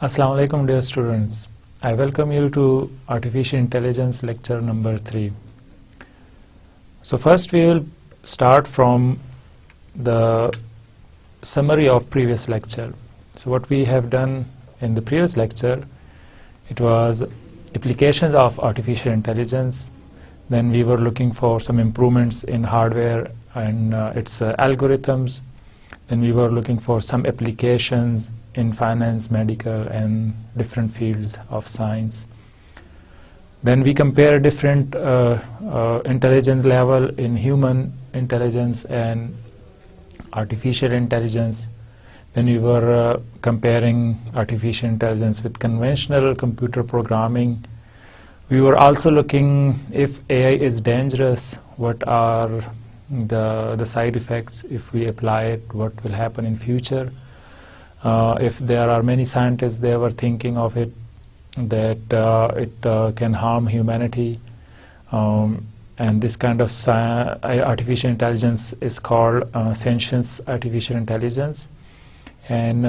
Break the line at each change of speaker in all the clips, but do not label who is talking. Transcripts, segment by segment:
Assalamu alaikum dear students. I welcome you to Artificial Intelligence lecture number 3. So first we will start from the summary of previous lecture. So what we have done in the previous lecture, it was applications of artificial intelligence. Then we were looking for some improvements in hardware and its algorithms. Then we were looking for some applications in finance, medical, and different fields of science. Then we compare different intelligence level in human intelligence and artificial intelligence. Then we were comparing artificial intelligence with conventional computer programming. We were also looking if AI is dangerous, what are the side effects if we apply it, what will happen in future. If there are many scientists, they were thinking of it that it can harm humanity, and this kind of artificial intelligence is called sentient artificial intelligence. And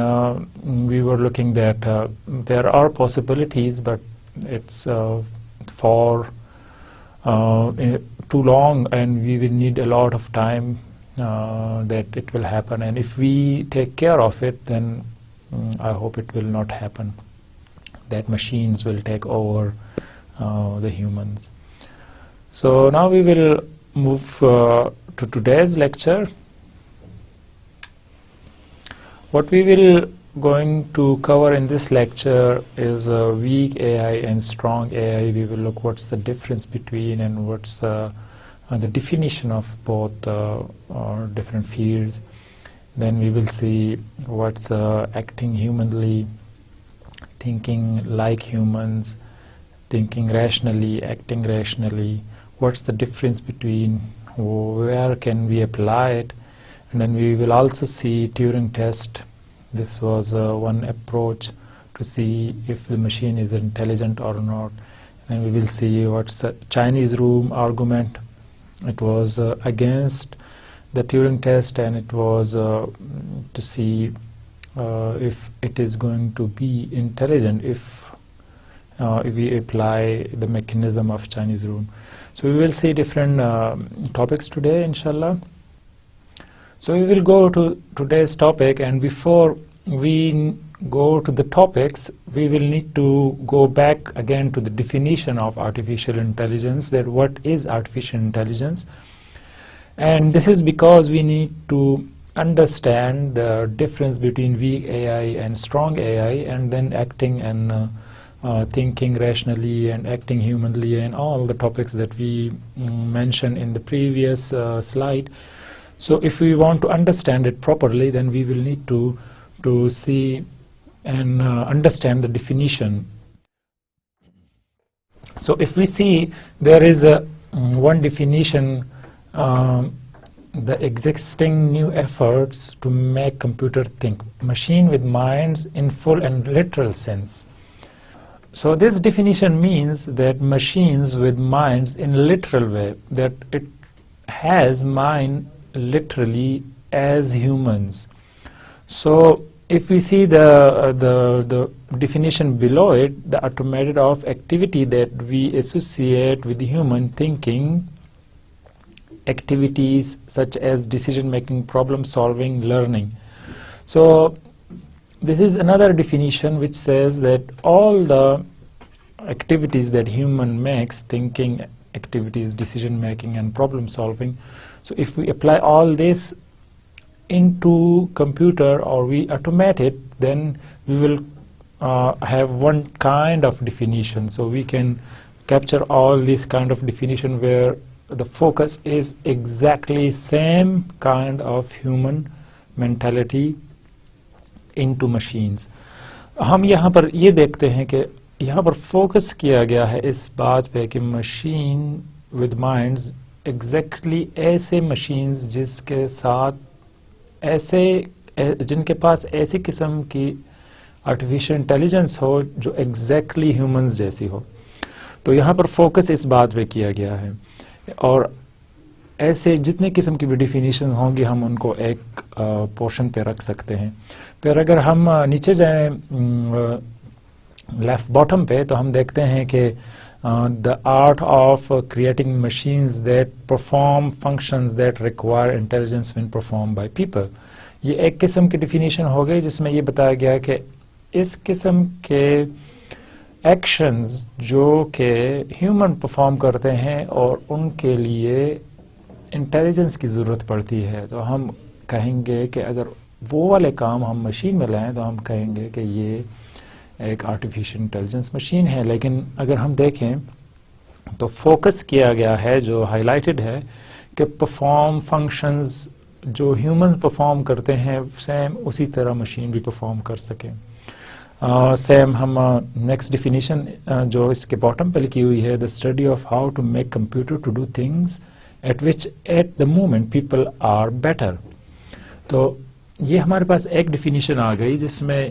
we were looking that there are possibilities, but it's for too long, and we will need a lot of time that it will happen. And if we take care of it, then I hope it will not happen, that machines will take over the humans. So now we will move to today's lecture. What we will going to cover in this lecture is weak AI and strong AI. We will look what's the difference between and what's the definition of both different fields. Then we will see what's acting humanly, thinking like humans, thinking rationally, acting rationally. What's the difference between, where can we apply it? And then we will also see Turing test. This was one approach to see if the machine is intelligent or not. And we will see what's the Chinese room argument. It was against the Turing test, and it was to see if it is going to be intelligent if we apply the mechanism of Chinese room. So we will see different topics today, inshallah. So we will go to today's topic, and before we go to the topics, we will need to go back again to the definition of artificial intelligence, that what is artificial intelligence. And this is because we need to understand the difference between weak AI and strong AI, and then acting and thinking rationally and acting humanly, and all the topics that we mentioned in the previous slide. So if we want to understand it properly, then we will need to see and understand the definition. So if we see, there is one definition, the existing new efforts to make computer think, machine with minds in full and literal sense. So this definition means that machines with minds in literal way, that it has mind literally as humans. So if we see the definition below it, the automated of activity that we associate with human thinking activities such as decision making, problem solving, learning. So this is another definition which says that all the activities that human makes, thinking activities, decision making, and problem solving, so if we apply all this into computer or we automate it, then we will have one kind of definition. So we can capture all this kind of definition where the focus is exactly same kind of human mentality into machines. ہم یہاں پر یہ دیکھتے ہیں کہ یہاں پر focus کیا گیا ہے اس بات پہ کہ مشین ود مائنڈز ایگزیکٹلی ایسے مشینز جس کے ساتھ ایسے جن کے پاس ایسی قسم کی آرٹیفیشل انٹیلیجنس ہو جو ایگزیکٹلی ہیومنز جیسی ہو. تو یہاں پر فوکس اس بات پہ کیا گیا ہے, اور ایسے جتنے قسم کی بھی ڈیفینیشن ہوں گی ہم ان کو ایک پورشن پہ رکھ سکتے ہیں. پھر اگر ہم نیچے جائیں لیفٹ باٹم پہ تو ہم دیکھتے ہیں کہ the art of creating machines that perform functions that require intelligence when performed by people. یہ ایک قسم کی ڈیفینیشن ہو گئی جس میں یہ بتایا گیا کہ اس قسم کے ایکشنز جو کہ ہیومن پرفارم کرتے ہیں اور ان کے لیے انٹیلیجنس کی ضرورت پڑتی ہے، تو ہم کہیں گے کہ اگر وہ والے کام ہم مشین میں لائیں تو ہم کہیں گے کہ یہ ایک آرٹیفیشل انٹیلیجنس مشین ہے. لیکن اگر ہم دیکھیں تو فوکس کیا گیا ہے، جو ہائی لائٹڈ ہے، کہ پرفارم فنکشنز جو ہیومن پرفارم کرتے ہیں سیم اسی طرح مشین بھی پرفارم کر سکیں. سیم ہم نیکسٹ ڈیفینیشن جو اس کے باٹم پہ لکھی ہوئی ہے، the study of how to make computer to do things at which at the moment people are better. تو یہ ہمارے پاس ایک ڈیفینیشن آ گئی جس میں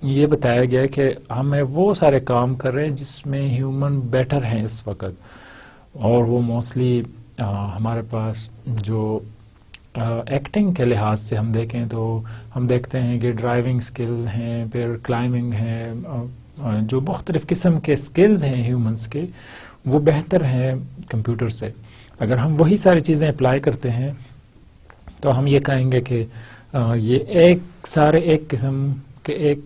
یہ بتایا گیا کہ ہمیں وہ سارے کام کر رہے ہیں جس میں ہیومن بیٹر ہیں اس وقت، اور وہ موسٹلی ہمارے پاس جو ایکٹنگ کے لحاظ سے ہم دیکھیں تو ہم دیکھتے ہیں کہ ڈرائیونگ سکلز ہیں، پھر کلائمبنگ ہے، جو مختلف قسم کے سکلز ہیں ہیومنس کے، وہ بہتر ہیں کمپیوٹر سے. اگر ہم وہی ساری چیزیں اپلائی کرتے ہیں تو ہم یہ کہیں گے کہ یہ سارے ایک قسم کے ایک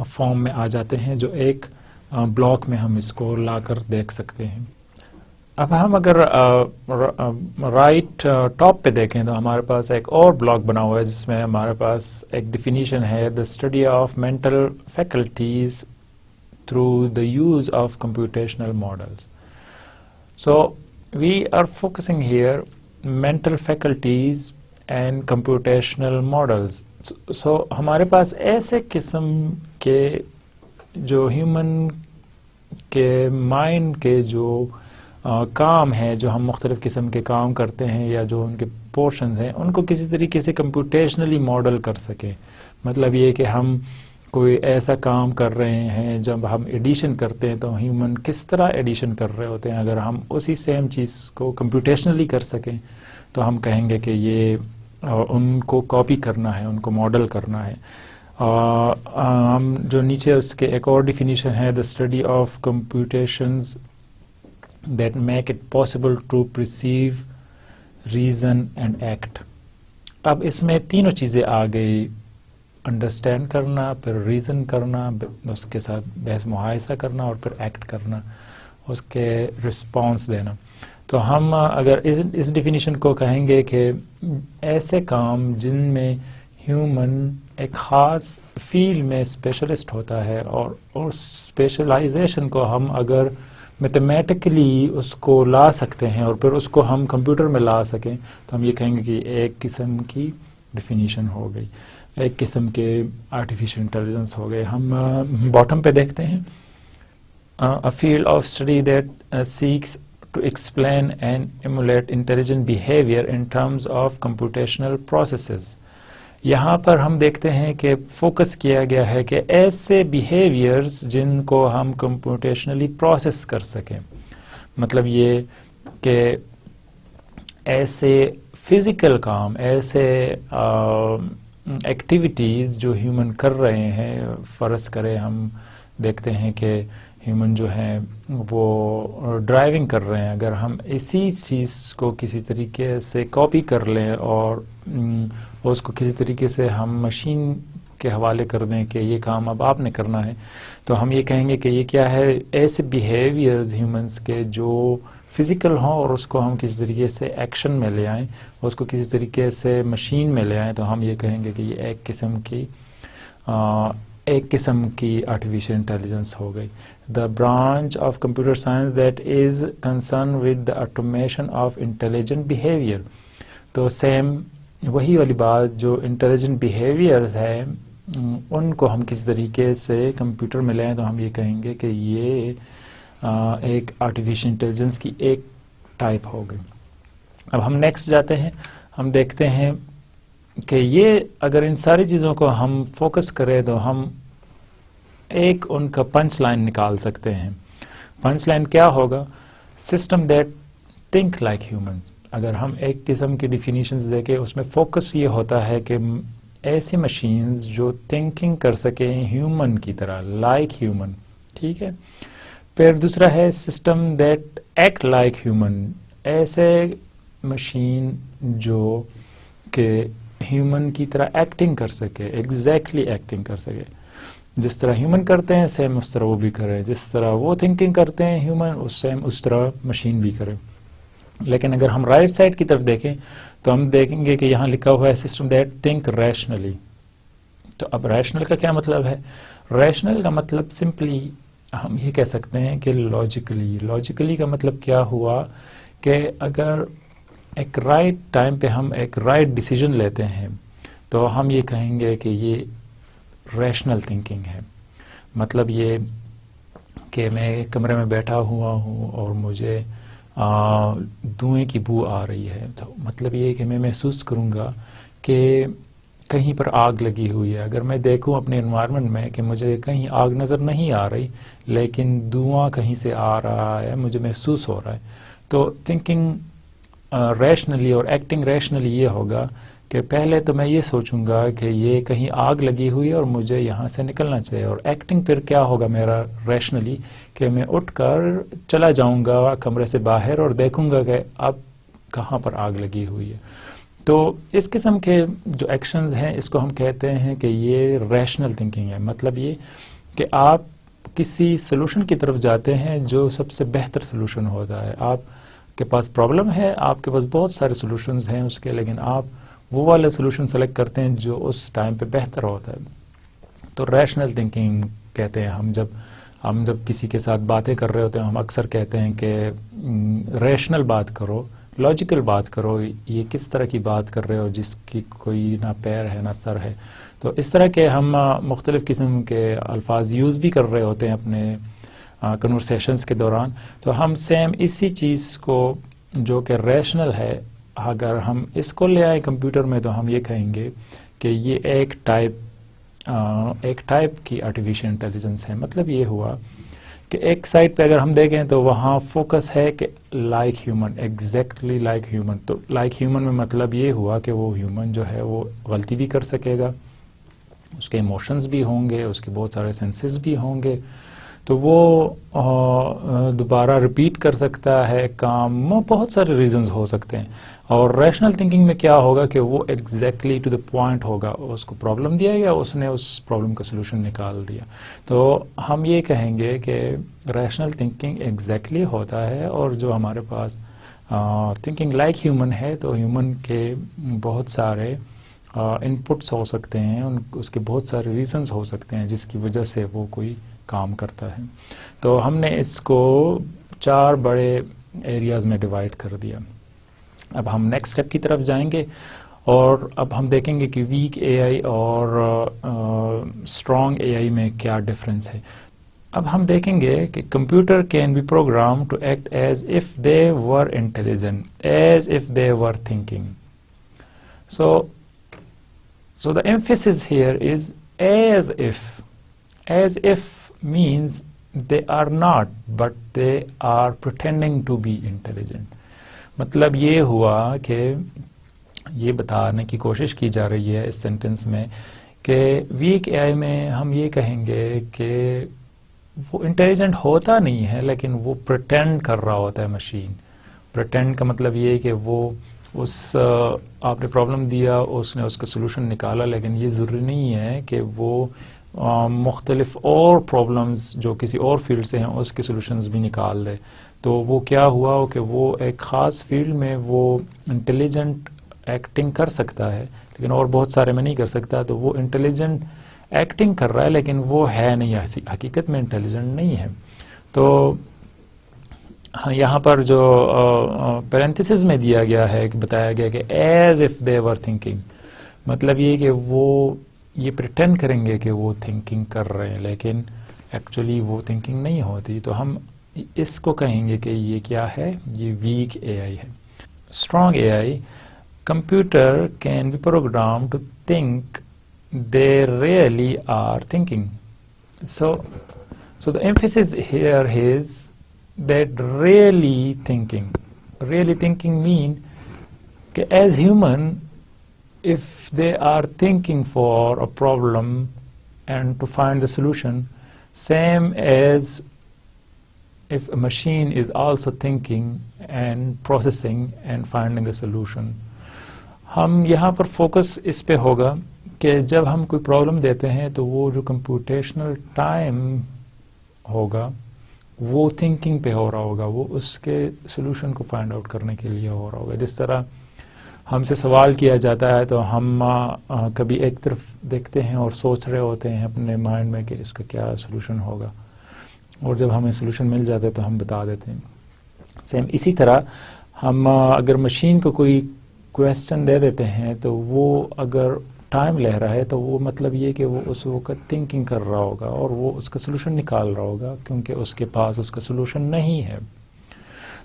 فارم میں آ جاتے ہیں، جو ایک بلاک میں ہم اس کو لا کر دیکھ سکتے ہیں. اب ہم اگر رائٹ ٹاپ پہ دیکھیں تو ہمارے پاس ایک اور بلاک بنا ہوا ہے جس میں ہمارے پاس ایک ڈیفینیشن ہے، the study of mental faculties through the use of computational models. So we are focusing here mental faculties and computational models. So ہمارے پاس ایسے قسم کے جو ہیومن کے مائنڈ کے جو کام ہیں، جو ہم مختلف قسم کے کام کرتے ہیں یا جو ان کے پورشنز ہیں، ان کو کسی طریقے سے کمپیوٹیشنلی ماڈل کر سکیں. مطلب یہ کہ ہم کوئی ایسا کام کر رہے ہیں، جب ہم ایڈیشن کرتے ہیں تو ہیومن کس طرح ایڈیشن کر رہے ہوتے ہیں، اگر ہم اسی سیم چیز کو کمپیوٹیشنلی کر سکیں تو ہم کہیں گے کہ یہ ان کو کاپی کرنا ہے، ان کو ماڈل کرنا ہے. ہم جو نیچے اس کے ایک اور ڈیفینیشن ہے، the study of computations that make it possible to perceive reason and act. اب اس میں تینوں چیزیں آ گئی، انڈرسٹینڈ کرنا، پھر ریزن کرنا، اس کے ساتھ بحث محاصرہ کرنا، اور پھر ایکٹ کرنا، اس کے رسپانس دینا. تو ہم اگر اس ڈیفینیشن کو کہیں گے کہ ایسے کام جن میں ہیومن ایک خاص فیلڈ میں اسپیشلسٹ ہوتا ہے، اور اسپیشلائزیشن کو ہم اگر میتھمیٹیکلی اس کو لا سکتے ہیں اور پھر اس کو ہم کمپیوٹر میں لا سکیں تو ہم یہ کہیں گے کہ ایک قسم کی ڈیفینیشن ہو گئی، ایک قسم کے آرٹیفیشل انٹیلیجنس ہو گئے. ہم باٹم پہ دیکھتے ہیں، a field of study that seeks to explain and emulate intelligent behavior in terms of computational processes. یہاں پر ہم دیکھتے ہیں کہ فوکس کیا گیا ہے کہ ایسے بیہیویئرز جن کو ہم کمپیوٹیشنلی پروسیس کر سکیں. مطلب یہ کہ ایسے فزیکل کام، ایسے ایکٹیویٹیز جو ہیومن کر رہے ہیں، فرض کرے ہم دیکھتے ہیں کہ ہیومن جو ہیں وہ ڈرائیونگ کر رہے ہیں، اگر ہم اسی چیز کو کسی طریقے سے کاپی کر لیں اور اس کو کسی طریقے سے ہم مشین کے حوالے کر دیں کہ یہ کام اب آپ نے کرنا ہے، تو ہم یہ کہیں گے کہ یہ کیا ہے، ایسے بیہیویئرز ہیومنس کے جو فزیکل ہوں اور اس کو ہم کسی طریقے سے ایکشن میں لے آئیں، اس کو کسی طریقے سے مشین میں لے آئیں، تو ہم یہ کہیں گے کہ یہ ایک قسم کی آرٹیفیشل انٹیلیجنس ہو گئی. The branch of computer science that is concerned with the automation of intelligent behavior. تو سیم وہی والی بات، جو انٹیلیجنٹ بیہیویئر ہے ان کو ہم کسی طریقے سے کمپیوٹر میں لیں تو ہم یہ کہیں گے کہ یہ ایک آرٹیفیشل انٹیلیجنس کی ایک ٹائپ ہو گئی. اب ہم نیکسٹ جاتے ہیں، ہم دیکھتے ہیں کہ یہ اگر ان ساری چیزوں کو ہم فوکس کریں تو ہم ایک ان کا پنچ لائن نکال سکتے ہیں. پنچ لائن کیا ہوگا؟ System that think like human. اگر ہم ایک قسم کی ڈیفینیشنز دیکھیں، اس میں فوکس یہ ہوتا ہے کہ ایسی مشینز جو تھنکنگ کر سکیں ہیومن کی طرح، لائک ہیومن. ٹھیک ہے. پھر دوسرا ہے system that act like human, ایسے مشین جو کہ ہیومن کی طرح ایکٹنگ کر سکے، ایگزیکٹلی ایکٹنگ کر سکے، جس طرح ہیومن کرتے ہیں سیم اس طرح وہ بھی کرے، جس طرح وہ تھنکنگ کرتے ہیں ہیومن سیم اس طرح مشین بھی کرے. لیکن اگر ہم رائٹ سائڈ کی طرف دیکھیں تو ہم دیکھیں گے کہ یہاں لکھا ہوا ہے سسٹم دیٹ تھنک ریشنلی. تو اب ریشنل کا کیا مطلب ہے؟ ریشنل کا مطلب سمپلی ہم یہ کہہ سکتے ہیں کہ لاجیکلی کا مطلب کیا ہوا کہ اگر ایک رائٹ ٹائم پہ ہم ایک رائٹ ڈیسیجن لیتے ہیں تو ہم یہ کہیں گے کہ یہ ریشنل تھنکنگ ہے. مطلب یہ کہ میں ایک کمرے میں بیٹھا ہوا ہوں اور مجھے دھوئیں کی بو آ رہی ہے، تو مطلب یہ کہ میں محسوس کروں گا کہ کہیں پر آگ لگی ہوئی ہے. اگر میں دیکھوں اپنے انوائرمنٹ میں کہ مجھے کہیں آگ نظر نہیں آ رہی لیکن دھواں کہیں سے آ رہا ہے، مجھے محسوس ہو رہا ہے، تو تھنکنگ ریشنلی اور ایکٹنگ ریشنلی یہ ہوگا کہ پہلے تو میں یہ سوچوں گا کہ یہ کہیں آگ لگی ہوئی ہے اور مجھے یہاں سے نکلنا چاہیے. اور ایکٹنگ پھر کیا ہوگا میرا ریشنلی کہ میں اٹھ کر چلا جاؤں گا کمرے سے باہر اور دیکھوں گا کہ اب کہاں پر آگ لگی ہوئی ہے. تو اس قسم کے جو ایکشنز ہیں اس کو ہم کہتے ہیں کہ یہ ریشنل تھنکنگ ہے. مطلب یہ کہ آپ کسی سلوشن کی طرف جاتے ہیں جو سب سے بہتر سلوشن ہوتا ہے. آپ کے پاس پرابلم ہے، آپ کے پاس بہت سارے سلوشنز ہیں اس کے، لیکن آپ وہ والا سلوشن سلیکٹ کرتے ہیں جو اس ٹائم پہ بہتر ہوتا ہے. تو ریشنل تھنکنگ کہتے ہیں ہم جب کسی کے ساتھ باتیں کر رہے ہوتے ہیں ہم اکثر کہتے ہیں کہ ریشنل بات کرو، لاجیکل بات کرو، یہ کس طرح کی بات کر رہے ہو جس کی کوئی نہ پیر ہے نہ سر ہے. تو اس طرح کے ہم مختلف قسم کے الفاظ یوز بھی کر رہے ہوتے ہیں اپنے کنورسیشنز کے دوران. تو ہم سیم اسی چیز کو جو کہ ریشنل ہے، اگر ہم اس کو لے آئیں کمپیوٹر میں تو ہم یہ کہیں گے کہ یہ ایک ٹائپ کی آرٹیفیشیل انٹیلیجنس ہے. مطلب یہ ہوا کہ ایک سائڈ پہ اگر ہم دیکھیں تو وہاں فوکس ہے کہ like human, exactly like human. تو لائک ہیومن میں مطلب یہ ہوا کہ وہ ہیومن جو ہے وہ غلطی بھی کر سکے گا، اس کے ایموشنز بھی ہوں گے، اس کے بہت سارے سینسز بھی ہوں گے، تو وہ دوبارہ ریپیٹ کر سکتا ہے کام، بہت سارے ریزنز ہو سکتے ہیں. اور ریشنل تھنکنگ میں کیا ہوگا کہ وہ ایگزیکٹلی ٹو دا پوائنٹ ہوگا، اس کو پرابلم دیا گیا، اس نے اس پرابلم کا سلوشن نکال دیا. تو ہم یہ کہیں گے کہ ریشنل تھنکنگ ایگزیکٹلی ہوتا ہے، اور جو ہمارے پاس تھنکنگ لائک ہیومن ہے تو ہیومن کے بہت سارے ان پٹس ہو سکتے ہیں، اس کے بہت سارے ریزنز ہو سکتے ہیں جس کی وجہ سے وہ کوئی کام کرتا ہے. تو ہم نے اس کو 4 بڑے ایریاز میں ڈیوائڈ کر دیا. اب ہم نیکسٹ اسٹیپ کی طرف جائیں گے اور اب ہم دیکھیں گے کہ ویک اے آئی اور اسٹرانگ اے آئی میں کیا ڈفرینس ہے. اب ہم دیکھیں گے کہ computer can be program to act as if they were intelligent, as if they were thinking. So the emphasis here is as if. As if means they are not, but they are pretending to be intelligent. مطلب یہ ہوا کہ یہ بتانے کی کوشش کی جا رہی ہے اس سینٹنس میں کہ ویک اے آئی میں ہم یہ کہیں گے کہ وہ انٹیلیجنٹ ہوتا نہیں ہے لیکن وہ پریٹینڈ کر رہا ہوتا ہے مشین. پریٹینڈ کا مطلب یہ ہے کہ وہ آپ نے پرابلم دیا, اس نے اس کا سلوشن نکالا, لیکن یہ ضروری نہیں ہے کہ وہ مختلف اور پرابلمز جو کسی اور فیلڈ سے ہیں اس کے سلوشنز بھی نکال دے. تو وہ کیا ہوا کہ وہ ایک خاص فیلڈ میں وہ انٹیلیجنٹ ایکٹنگ کر سکتا ہے لیکن اور بہت سارے میں نہیں کر سکتا. تو وہ انٹیلیجنٹ ایکٹنگ کر رہا ہے لیکن وہ ہے نہیں, حقیقت میں انٹیلیجنٹ نہیں ہے. تو یہاں پر جو پیرنتھیسز میں دیا گیا ہے کہ بتایا گیا کہ as if they were thinking, مطلب یہ کہ وہ یہ پریٹینڈ کریں گے کہ وہ تھنکنگ کر رہے ہیں لیکن ایکچولی وہ تھنکنگ نہیں ہوتی. تو ہم اس کو کہیں گے کہ یہ کیا ہے, یہ ویک اے آئی ہے. Strong A I, computer can be program to think they really are thinking. So the emphasis here is that really thinking. Really thinking mean that as human, if they are thinking for a problem and to find the solution, same as if a machine is also thinking and processing and finding a solution. ہم یہاں پر focus اس پہ ہوگا کہ جب ہم کوئی problem دیتے ہیں تو وہ جو کمپیوٹیشنل ٹائم ہوگا وہ تھنکنگ پہ ہو رہا ہوگا, وہ اس کے سولوشن کو فائنڈ آؤٹ کرنے کے لیے ہو رہا ہوگا. جس طرح ہم سے سوال کیا جاتا ہے تو ہم کبھی ایک طرف دیکھتے ہیں اور سوچ رہے ہوتے ہیں اپنے مائنڈ میں کہ اس کا کیا سولوشن ہوگا, اور جب ہمیں سولوشن مل جاتا ہے تو ہم بتا دیتے ہیں. سیم اسی طرح ہم اگر مشین کو کوئی کویسچن دے دیتے ہیں تو وہ اگر ٹائم لے رہا ہے تو وہ مطلب یہ کہ وہ اس وقت تھنکنگ کر رہا ہوگا اور وہ اس کا سولوشن نکال رہا ہوگا, کیونکہ اس کے پاس اس کا سولوشن نہیں ہے.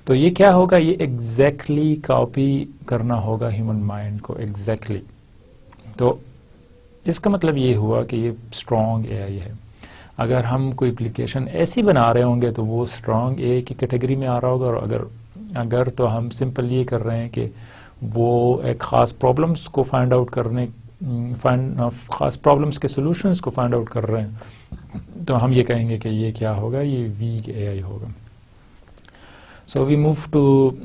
تو یہ کیا ہوگا, یہ ایگزیکٹلی کاپی کرنا ہوگا ہیومن مائنڈ کو ایگزیکٹلی. تو اس کا مطلب یہ ہوا کہ یہ اسٹرانگ اے آئی ہے. اگر ہم کوئی اپلیکیشن ایسی بنا رہے ہوں گے تو وہ اسٹرانگ اے آئی کی کیٹیگری میں آ رہا ہوگا, اور اگر تو ہم سمپل یہ کر رہے ہیں کہ وہ ایک خاص پرابلمس کو فائنڈ آؤٹ کرنے خاص پرابلمس کے سولوشنس کو فائنڈ آؤٹ کر رہے ہیں تو ہم یہ کہیں گے کہ یہ کیا ہوگا, یہ ویک اے آئی ہوگا. So we move to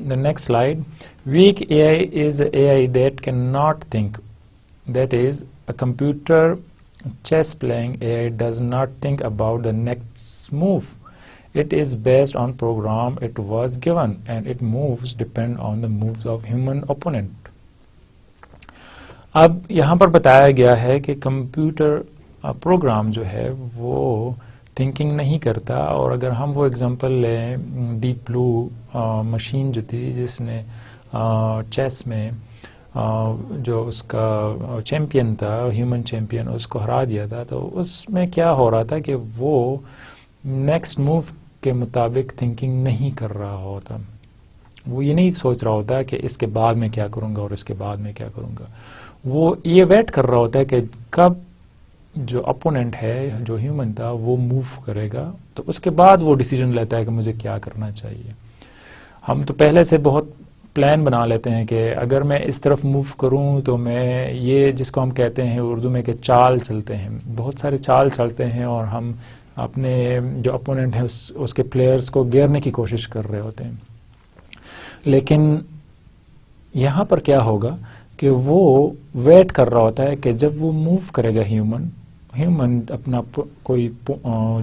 the next slide. Weak AI is an AI that cannot think. That is, a computer chess playing AI does not think about the next move. It is based on program it was given, and its moves depend on the moves of human opponent. اب یہاں پر بتایا گیا ہے کہ computer program جو ہے وہ thinking نہیں کرتا, اور اگر ہم وہ اگزامپل لیں ڈیپ بلو مشین جو تھی جس نے چیس میں جو اس کا چیمپئن تھا, ہیومن چیمپئن, اس کو ہرا دیا تھا, تو اس میں کیا ہو رہا تھا کہ وہ نیکسٹ موو کے مطابق تھنکنگ نہیں کر رہا ہوتا. وہ یہ نہیں سوچ رہا ہوتا کہ اس کے بعد میں کیا کروں گا اور اس کے بعد میں کیا کروں گا. وہ یہ ویٹ کر رہا ہوتا ہے کہ کب جو اپوننٹ ہے جو ہیومن تھا وہ موو کرے گا, تو اس کے بعد وہ ڈیسیجن لیتا ہے کہ مجھے کیا کرنا چاہیے. ہم تو پہلے سے بہت پلان بنا لیتے ہیں کہ اگر میں اس طرف موو کروں تو میں یہ, جس کو ہم کہتے ہیں اردو میں کہ چال چلتے ہیں, بہت سارے چال چلتے ہیں, اور ہم اپنے جو اپوننٹ ہیں اس کے پلیئرز کو گیرنے کی کوشش کر رہے ہوتے ہیں. لیکن یہاں پر کیا ہوگا کہ وہ ویٹ کر رہا ہوتا ہے کہ جب وہ موو کرے گا ہیومن اپنا کوئی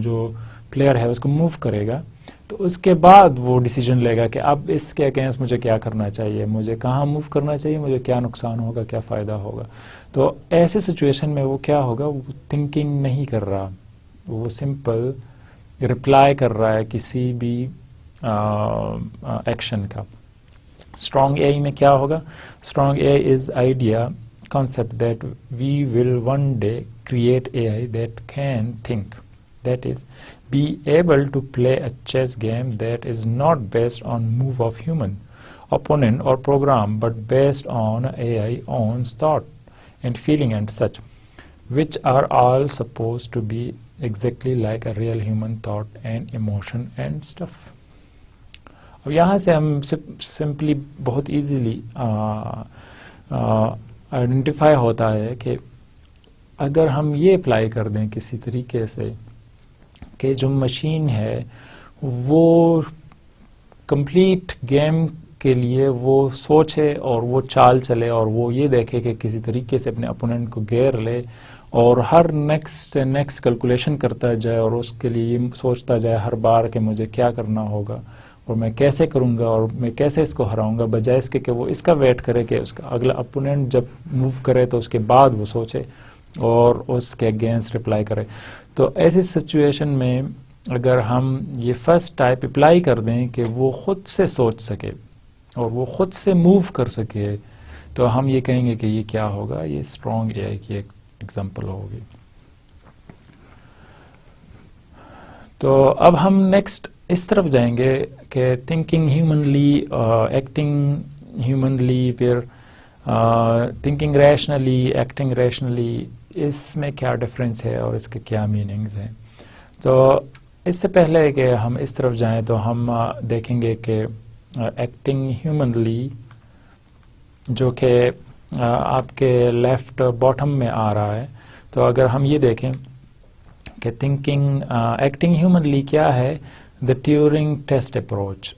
جو پلیئر ہے اس کو موو کرے گا, تو اس کے بعد وہ ڈیسیجن لے گا کہ اب اس کے اگینسٹ مجھے کیا کرنا چاہیے, مجھے کہاں موو کرنا چاہیے, مجھے کیا نقصان ہوگا, کیا فائدہ ہوگا. تو ایسے سچویشن میں وہ کیا ہوگا, وہ تھنکنگ نہیں کر رہا, وہ سمپل رپلائی کر رہا ہے کسی بھی ایکشن کا. اسٹرانگ اے آئی میں کیا ہوگا, strong A I is idea concept that we will one day create AI that can think, that is, be able to play a chess game that is not based on move of human opponent or program, but based on AI own thought and feeling and such, which are all supposed to be exactly like a real human thought and emotion and stuff. اب یہاں سے ہم simply بہت easily identify ہوتا ہے کہ اگر ہم یہ اپلائی کر دیں کسی طریقے سے کہ جو مشین ہے وہ کمپلیٹ گیم کے لیے وہ سوچے اور وہ چال چلے اور وہ یہ دیکھے کہ کسی طریقے سے اپنے اپوننٹ کو گھیر لے اور ہر نیکسٹ سے نیکسٹ کیلکولیشن کرتا جائے اور اس کے لیے یہ سوچتا جائے ہر بار کہ مجھے کیا کرنا ہوگا اور میں کیسے کروں گا اور میں کیسے اس کو ہراؤں گا, بجائے اس کے کہ وہ اس کا ویٹ کرے کہ اس کا اگلا اپوننٹ جب موو کرے تو اس کے بعد وہ سوچے اور اس کے اگینسٹ رپلائی کرے. تو ایسی سچویشن میں اگر ہم یہ فرسٹ ٹائپ اپلائی کر دیں کہ وہ خود سے سوچ سکے اور وہ خود سے موو کر سکے, تو ہم یہ کہیں گے کہ یہ کیا ہوگا, یہ اسٹرانگ اے آئی کی ایک ایگزامپل ہوگی. تو اب ہم نیکسٹ اس طرف جائیں گے کہ تھنکنگ ہیومنلی, ایکٹنگ ہیومنلی, پھر تھنکنگ ریشنلی, ایکٹنگ ریشنلی, اس میں کیا ڈفرینس ہے اور اس کے کیا میننگز ہیں. تو اس سے پہلے کہ ہم اس طرف جائیں تو ہم دیکھیں گے کہ ایکٹنگ ہیومنلی جو کہ آپ کے لیفٹ باٹم میں آ رہا ہے, تو اگر ہم یہ دیکھیں کہ تھنکنگ ایکٹنگ ہیومنلی کیا ہے. The Turing test approach.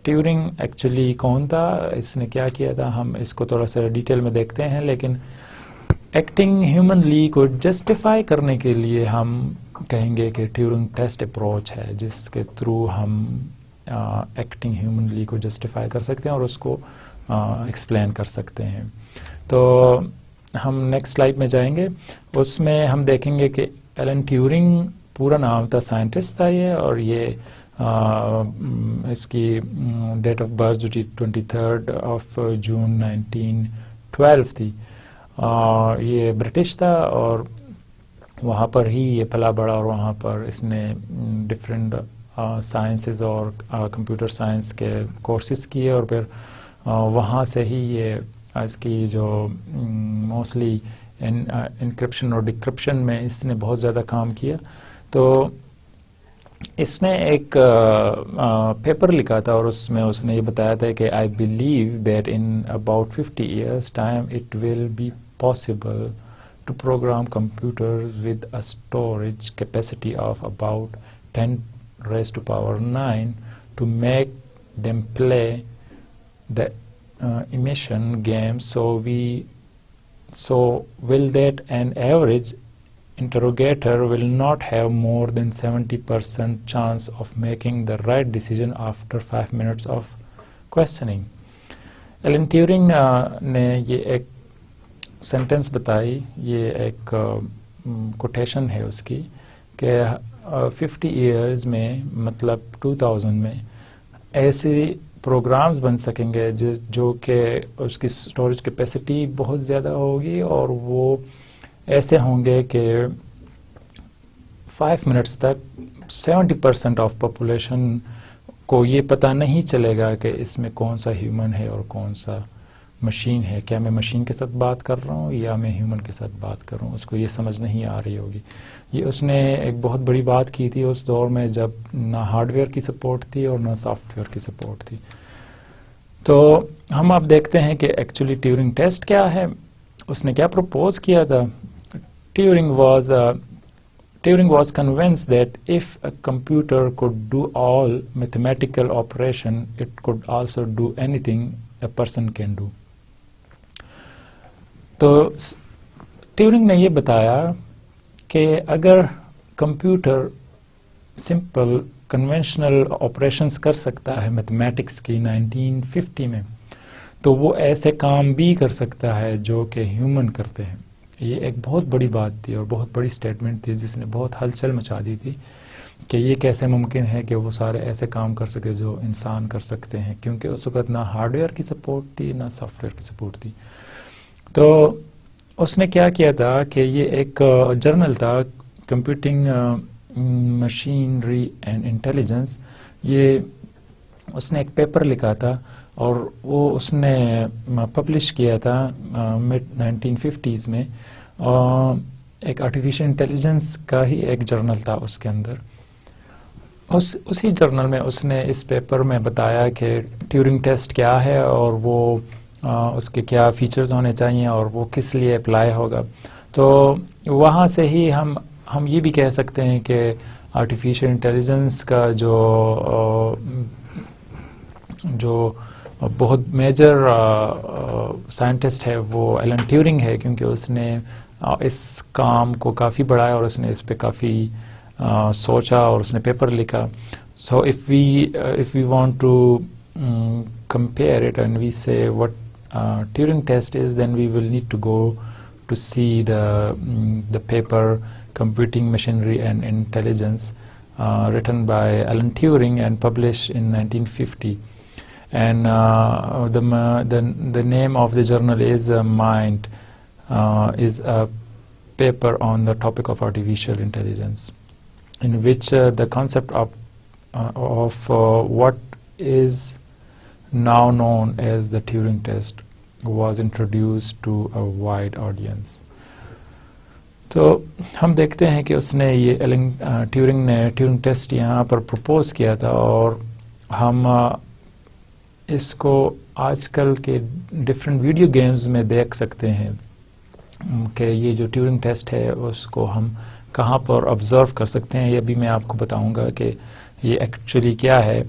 Turing actually کون تھا, اس نے کیا کیا تھا, ہم اس کو تھوڑا سا ڈیٹیل میں دیکھتے ہیں. لیکن ایکٹنگ ہیومنلی کو جسٹیفائی کرنے کے لیے ہم کہیں گے کہ ٹیورنگ ٹیسٹ اپروچ ہے, جس کے تھرو ہم ایکٹنگ ہیومنلی کو جسٹیفائی کر سکتے ہیں اور اس کو ایکسپلین کر سکتے ہیں. تو ہم نیکسٹ سلائڈ میں جائیں گے. اس میں ہم دیکھیں گے کہ ایلن ٹیورنگ پورا نام تھا, سائنٹسٹ تھا یہ, اور یہ اس کی ڈیٹ آف برتھ جو تھی 23 جون 1912 تھی. یہ برٹش تھا اور وہاں پر ہی یہ پلا بڑا, اور وہاں پر اس نے ڈفرینٹ سائنسز اور کمپیوٹر سائنس کے کورسز کیے, اور پھر وہاں سے ہی یہ اس کی جو موسٹلی انکرپشن اور ڈکرپشن میں اس نے بہت زیادہ کام کیا. تو اس نے ایک پیپر لکھا تھا اور اس میں اس نے یہ بتایا تھا کہ I believe that in about 50 years time it will be possible to program computers with a storage capacity of about 10⁻⁹ to make them play the emission game. So will that an average interrogator will not have more than 70% chance of making the right decision after 5 minutes of questioning. Alan Turing نے یہ ایک sentence بتائی, یہ ایک quotation ہے اس کی, کہ 50 years میں مطلب 2000 میں ایسے پروگرامز بن سکیں گے جو کہ اس کی اسٹوریج کیپیسٹی بہت زیادہ ہوگی, اور وہ ایسے ہوں گے کہ 5 منٹس تک 70% آف پاپولیشن کو یہ پتہ نہیں چلے گا کہ اس میں کون سا ہیومن ہے اور کون سا مشین ہے. کیا میں مشین کے ساتھ بات کر رہا ہوں یا میں ہیومن کے ساتھ بات کر رہا ہوں, اس کو یہ سمجھ نہیں آ رہی ہوگی. یہ اس نے ایک بہت بڑی بات کی تھی اس دور میں جب نہ ہارڈ ویئر کی سپورٹ تھی اور نہ سافٹ ویئر کی سپورٹ تھی. تو ہم اب دیکھتے ہیں کہ ایکچولی ٹیورنگ ٹیسٹ کیا ہے, اس نے کیا پروپوز کیا تھا. Turing was convinced that if a computer could do all mathematical operation, it could also do anything a person can do. تو ٹیورنگ نے یہ بتایا کہ اگر کمپیوٹر سمپل کنونشنل آپریشنز کر سکتا ہے میتھمیٹکس کی 1950 میں, تو وہ ایسے کام بھی کر سکتا ہے جو کہ ہیومن کرتے ہیں. یہ ایک بہت بڑی بات تھی اور بہت بڑی سٹیٹمنٹ تھی جس نے بہت ہلچل مچا دی تھی کہ یہ کیسے ممکن ہے کہ وہ سارے ایسے کام کر سکے جو انسان کر سکتے ہیں, کیونکہ اس وقت نہ ہارڈ ویئر کی سپورٹ تھی نہ سافٹ ویئر کی سپورٹ تھی. تو اس نے کیا کیا تھا کہ یہ ایک جرنل تھا, کمپیوٹنگ مشینری اینڈ انٹیلیجنس. یہ اس نے ایک پیپر لکھا تھا اور وہ اس نے پبلش کیا تھا مڈ 1950s میں. ایک آرٹیفیشل انٹیلیجنس کا ہی ایک جرنل تھا اس کے اندر. اسی جرنل میں اس نے اس پیپر میں بتایا کہ ٹیورنگ ٹیسٹ کیا ہے اور وہ اس کے کیا فیچرز ہونے چاہیے اور وہ کس لیے اپلائی ہوگا. تو وہاں سے ہی ہم یہ بھی کہہ سکتے ہیں کہ آرٹیفیشل انٹیلیجنس کا جو بہت میجر سائنٹسٹ ہے وہ ایلن ٹیورنگ ہے, کیونکہ اس نے اس کام کو کافی بڑھایا اور اس نے اس پہ کافی سوچا اور اس نے پیپر لکھا. So if we want to compare it and we say what Turing test is, then we will need to go to see the paper Computing Machinery and Intelligence written by Alan Turing and published in 1950. And the name of the journal is Mind, is a paper on the topic of artificial intelligence, in which the concept of what is now known as the Turing test was introduced to a wide audience. تو ہم دیکھتے ہیں کہ اس نے یہ Alan Turing نے Turing test یہاں پر propose کیا تھا, اور ہم اس کو آج کل کے ڈفرینٹ ویڈیو گیمز میں دیکھ سکتے ہیں کہ یہ جو ٹیورنگ ٹیسٹ ہے اس کو ہم کہاں پر آبزرو کر سکتے ہیں، یہ بھی میں آپ کو بتاؤں گا کہ یہ ایکچولی کیا ہے.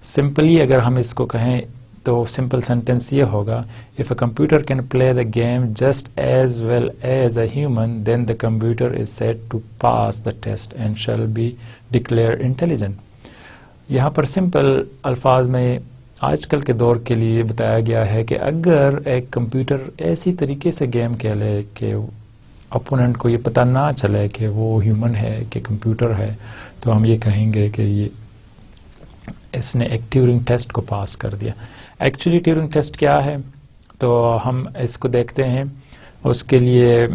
سمپلی اگر ہم اس کو کہیں تو سمپل سینٹینس یہ ہوگا: if a computer can play the game just as well as a human, then the computer is said to pass the test and shall be declared intelligent. یہاں پر سمپل الفاظ میں آج کل کے دور کے لیے بتایا گیا ہے کہ اگر ایک کمپیوٹر ایسی طریقے سے گیم کھیلے کہ اپوننٹ کو یہ پتہ نہ چلے کہ وہ ہیومن ہے کہ کمپیوٹر ہے، تو ہم یہ کہیں گے کہ یہ اس نے ایک ٹیورنگ ٹیسٹ کو پاس کر دیا. ایکچولی ٹیورنگ ٹیسٹ کیا ہے تو ہم اس کو دیکھتے ہیں. اس کے لیے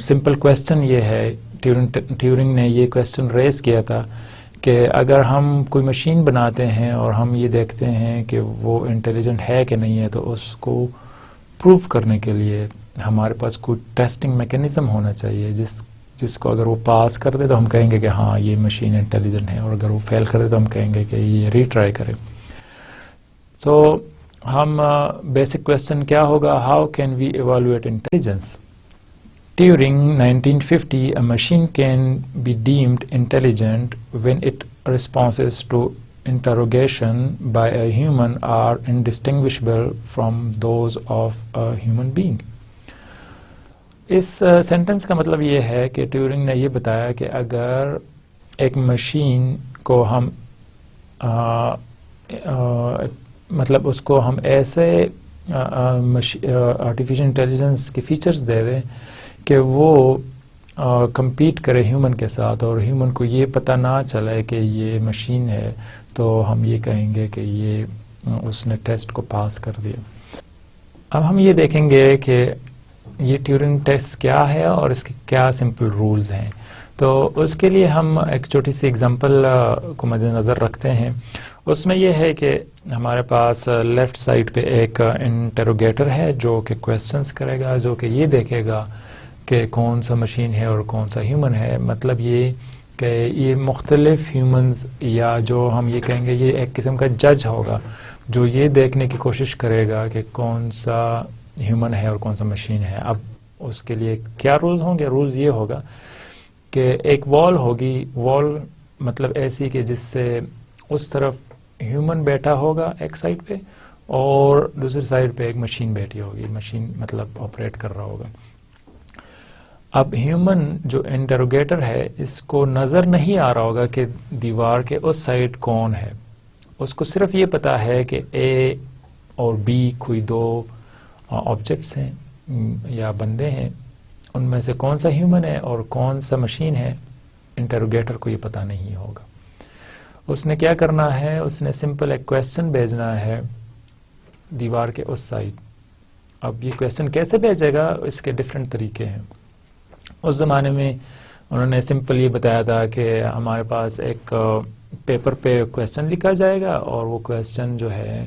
سمپل کویسچن یہ ہے، ٹیورنگ نے یہ کویسچن ریز کیا تھا کہ اگر ہم کوئی مشین بناتے ہیں اور ہم یہ دیکھتے ہیں کہ وہ انٹیلیجنٹ ہے کہ نہیں ہے، تو اس کو پروف کرنے کے لیے ہمارے پاس کوئی ٹیسٹنگ میکینزم ہونا چاہیے جس کو اگر وہ پاس کر دے تو ہم کہیں گے کہ ہاں یہ مشین انٹیلیجنٹ ہے، اور اگر وہ فیل کر دے تو ہم کہیں گے کہ یہ ری ٹرائی کرے. تو ہم بیسک کویسچن کیا ہوگا: how can we evaluate intelligence? During 1950, a machine can be deemed intelligent when its responses to interrogation by a human are indistinguishable from those of a human being. اس sentence کا مطلب یہ ہے کہ Turing نے یہ بتایا کہ اگر ایک مشین کو ہم مطلب اس کو ہم ایسے آرٹیفیشل انٹیلیجنس کے فیچرز دے دیں کہ وہ کمپیٹ کرے ہیومن کے ساتھ، اور ہیومن کو یہ پتہ نہ چلے کہ یہ مشین ہے، تو ہم یہ کہیں گے کہ یہ اس نے ٹیسٹ کو پاس کر دیا. اب ہم یہ دیکھیں گے کہ یہ ٹیورنگ ٹیسٹ کیا ہے اور اس کے کیا سمپل رولز ہیں. تو اس کے لیے ہم ایک چھوٹی سی اگزامپل کو مد نظر رکھتے ہیں. اس میں یہ ہے کہ ہمارے پاس لیفٹ سائڈ پہ ایک انٹروگیٹر ہے جو کہ کویسچنس کرے گا، جو کہ یہ دیکھے گا کہ کون سا مشین ہے اور کون سا ہیومن ہے. مطلب یہ کہ یہ مختلف ہیومنز، یا جو ہم یہ کہیں گے یہ ایک قسم کا جج ہوگا جو یہ دیکھنے کی کوشش کرے گا کہ کون سا ہیومن ہے اور کون سا مشین ہے. اب اس کے لیے کیا رولز ہوں گے؟ رولز یہ ہوگا کہ ایک وال ہوگی، وال مطلب ایسی کہ جس سے اس طرف ہیومن بیٹھا ہوگا ایک سائڈ پہ، اور دوسری سائڈ پہ ایک مشین بیٹھی ہوگی، مشین مطلب آپریٹ کر رہا ہوگا. اب ہیومن جو انٹروگیٹر ہے اس کو نظر نہیں آ رہا ہوگا کہ دیوار کے اس سائڈ کون ہے. اس کو صرف یہ پتا ہے کہ اے اور بی کوئی دو آبجیکٹس ہیں یا بندے ہیں، ان میں سے کون سا ہیومن ہے اور کون سا مشین ہے انٹروگیٹر کو یہ پتا نہیں ہوگا. اس نے کیا کرنا ہے؟ اس نے سمپل ایک کویسچن بھیجنا ہے دیوار کے اس سائڈ. اب یہ کویسچن کیسے بھیجے گا؟ اس کے ڈفرینٹ طریقے ہیں. اس زمانے میں انہوں نے سمپل یہ بتایا تھا کہ ہمارے پاس ایک پیپر پہ کویسچن لکھا جائے گا، اور وہ کویسچن جو ہے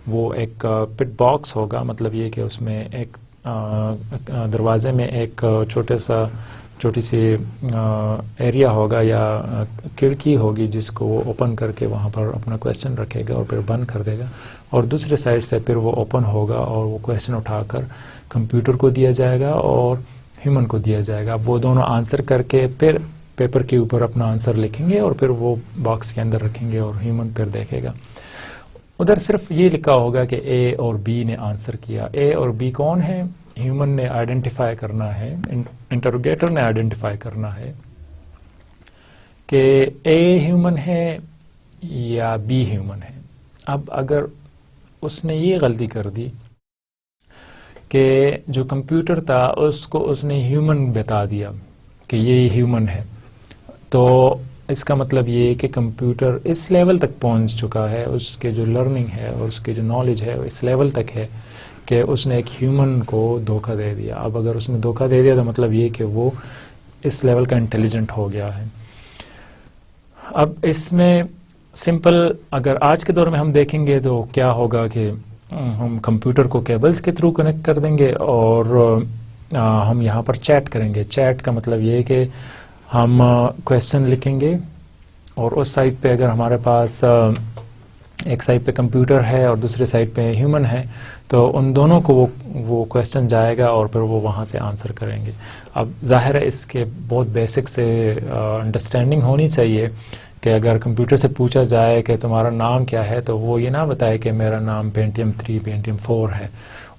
وہ ایک پٹ باکس ہوگا. مطلب یہ کہ اس میں ایک دروازے میں ایک چھوٹی سی ایریا ہوگا یا کھڑکی ہوگی جس کو وہ اوپن کر کے وہاں پر اپنا کویسچن رکھے گا اور پھر بند کر دے گا، اور دوسرے سائڈ سے پھر وہ اوپن ہوگا اور وہ کویسچن اٹھا کر کمپیوٹر کو دیا جائے گا اور ہیومن کو دیا جائے گا. وہ دونوں آنسر کر کے پھر پیپر کے اوپر اپنا آنسر لکھیں گے اور پھر وہ باکس کے اندر رکھیں گے اور ہیومن پھر دیکھے گا. ادھر صرف یہ لکھا ہوگا کہ اے اور بی نے آنسر کیا. اے اور بی کون ہے؟ ہیومن نے آئیڈینٹیفائی کرنا ہے، انٹروگیٹر نے آئیڈینٹیفائی کرنا ہے کہ اے ہیومن ہے یا بی ہیومن ہے. اب اگر اس نے یہ غلطی کر دی کہ جو کمپیوٹر تھا اس کو اس نے ہیومن بتا دیا کہ یہ ہیومن ہے، تو اس کا مطلب یہ کہ کمپیوٹر اس لیول تک پہنچ چکا ہے، اس کے جو لرننگ ہے اور اس کے جو نالج ہے اس لیول تک ہے کہ اس نے ایک ہیومن کو دھوکہ دے دیا. اب اگر اس نے دھوکہ دے دیا تو مطلب یہ کہ وہ اس لیول کا انٹیلیجنٹ ہو گیا ہے. اب اس میں سمپل اگر آج کے دور میں ہم دیکھیں گے تو کیا ہوگا کہ ہم کمپیوٹر کو کیبلز کے تھرو کنیکٹ کر دیں گے اور ہم یہاں پر چیٹ کریں گے. چیٹ کا مطلب یہ ہے کہ ہم کویسچن لکھیں گے اور اس سائٹ پہ اگر ہمارے پاس ایک سائڈ پہ کمپیوٹر ہے اور دوسرے سائڈ پہ ہیومن ہے، تو ان دونوں کو وہ کویسچن جائے گا اور پھر وہ وہاں سے آنسر کریں گے. اب ظاہر ہے اس کے بہت بیسک سے انڈرسٹینڈنگ ہونی چاہیے کہ اگر کمپیوٹر سے پوچھا جائے کہ تمہارا نام کیا ہے تو وہ یہ نہ بتائے کہ میرا نام پینٹیم 3 پینٹیم 4 ہے.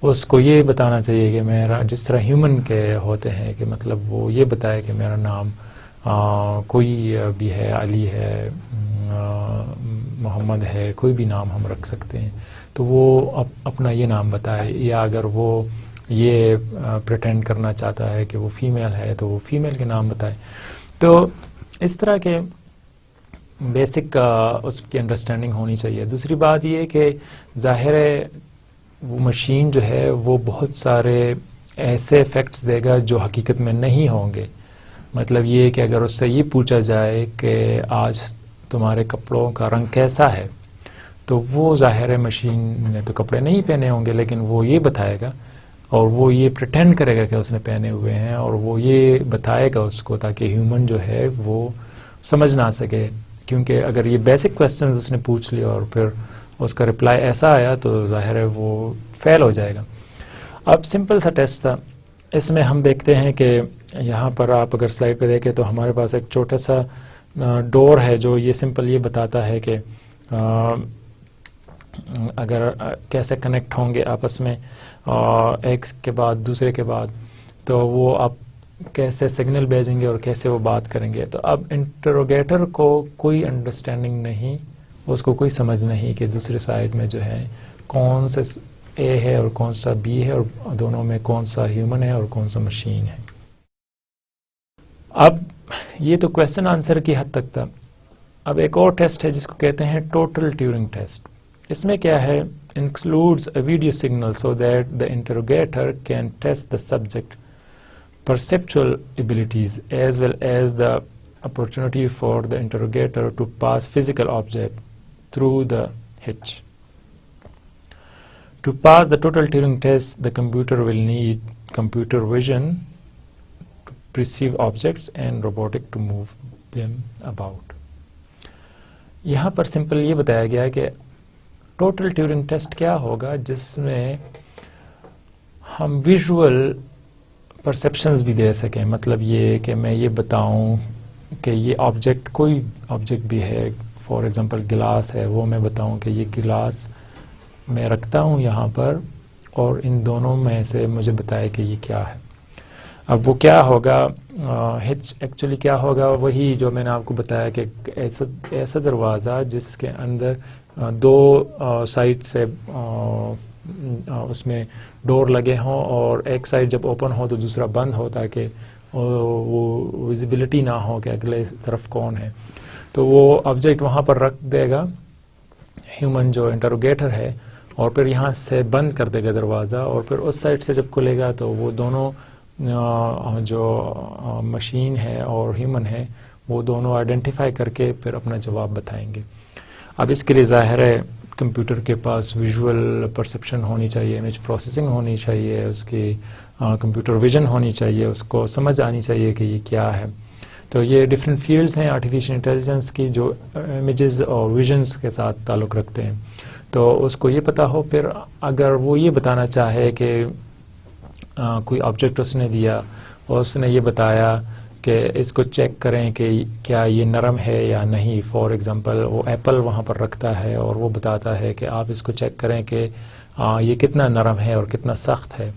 اس کو یہ بتانا چاہیے کہ میرا، جس طرح ہیومن کے ہوتے ہیں کہ مطلب وہ یہ بتائے کہ میرا نام کوئی بھی ہے، علی ہے، محمد ہے، کوئی بھی نام ہم رکھ سکتے ہیں، تو وہ اپنا یہ نام بتائے. یا اگر وہ یہ پریٹینڈ کرنا چاہتا ہے کہ وہ فیمیل ہے تو وہ فیمیل کے نام بتائے. تو اس طرح کے بیسک اس کی انڈرسٹینڈنگ ہونی چاہیے. دوسری بات یہ کہ ظاہر ہے وہ مشین جو ہے وہ بہت سارے ایسے فیکٹس دے گا جو حقیقت میں نہیں ہوں گے. مطلب یہ کہ اگر اس سے یہ پوچھا جائے کہ آج تمہارے کپڑوں کا رنگ کیسا ہے، تو وہ ظاہر ہے مشین نے تو کپڑے نہیں پہنے ہوں گے، لیکن وہ یہ بتائے گا اور وہ یہ پریٹینڈ کرے گا کہ اس نے پہنے ہوئے ہیں، اور وہ یہ بتائے گا اس کو تاکہ ہیومن جو ہے وہ سمجھ نہ سکے. کیونکہ اگر یہ بیسک کویسچنز اس نے پوچھ لیا اور پھر اس کا رپلائی ایسا آیا تو ظاہر ہے وہ فیل ہو جائے گا. اب سمپل سا ٹیسٹ تھا. اس میں ہم دیکھتے ہیں کہ یہاں پر آپ اگر سلائڈ پہ دیکھیں تو ہمارے پاس ایک چھوٹا سا ڈور ہے جو یہ سمپل یہ بتاتا ہے کہ اگر کیسے کنیکٹ ہوں گے آپس میں ایک کے بعد دوسرے کے بعد، تو وہ آپ کیسے سگنل بھیجیں گے اور کیسے وہ بات کریں گے. تو اب انٹروگیٹر کو کوئی انڈرسٹینڈنگ نہیں، اس کو کوئی سمجھ نہیں کہ دوسرے سائڈ میں جو ہے کون سا اے ہے اور کون سا بی ہے، اور دونوں میں کون سا ہیومن ہے اور کون سا مشین ہے. اب یہ تو کویسچن آنسر کی حد تک تھا. اب ایک اور ٹیسٹ ہے جس کو کہتے ہیں ٹوٹل ٹیورنگ ٹیسٹ. اس میں کیا ہے، includes a video signal so that the interrogator can test the subject perceptual abilities as well as the opportunity for the interrogator to pass physical object through the hitch. To pass the total Turing test, the computer will need computer vision to perceive objects and robotic to move them about. یہاں پر simple یہ بتایا گیا ہے کہ total Turing test کیا ہوگا، جس میں ہم ویژول پرسیپشنز بھی دے سکیں. مطلب یہ کہ میں یہ بتاؤں کہ یہ آبجیکٹ، کوئی آبجیکٹ بھی ہے، فار ایگزامپل گلاس ہے، وہ میں بتاؤں کہ یہ گلاس میں رکھتا ہوں یہاں پر اور ان دونوں میں سے مجھے بتائے کہ یہ کیا ہے. اب وہ کیا ہوگا، ہچ ایکچولی کیا ہوگا، وہی جو میں نے آپ کو بتایا کہ ایسا دروازہ جس کے اندر دو سائڈ سے اس میں ڈور لگے ہوں اور ایک سائڈ جب اوپن ہو تو دوسرا بند ہو تاکہ وہ ویزیبلٹی نہ ہو کہ اگلے طرف کون ہے. تو وہ آبجیکٹ وہاں پر رکھ دے گا ہیومن جو انٹروگیٹر ہے، اور پھر یہاں سے بند کر دے گا دروازہ، اور پھر اس سائڈ سے جب کھلے گا تو وہ دونوں جو مشین ہے اور ہیومن ہے وہ دونوں آئیڈینٹیفائی کر کے پھر اپنا جواب بتائیں گے. اب اس کے لیے ظاہر ہے کمپیوٹر کے پاس ویژول پرسیپشن ہونی چاہیے، امیج پروسیسنگ ہونی چاہیے، اس کی کمپیوٹر ویژن ہونی چاہیے، اس کو سمجھ آنی چاہیے کہ یہ کیا ہے. تو یہ ڈفرینٹ فیلڈز ہیں آرٹیفیشیل انٹیلیجنس کی جو امیجز اور ویژنس کے ساتھ تعلق رکھتے ہیں. تو اس کو یہ پتا ہو، پھر اگر وہ یہ بتانا چاہے کہ کوئی آبجیکٹ اس نے دیا اور اس نے یہ بتایا کہ اس کو چیک کریں کہ کیا یہ نرم ہے یا نہیں. فار ایگزامپل وہ ایپل وہاں پر رکھتا ہے اور وہ بتاتا ہے کہ آپ اس کو چیک کریں کہ یہ کتنا نرم ہے اور کتنا سخت ہے،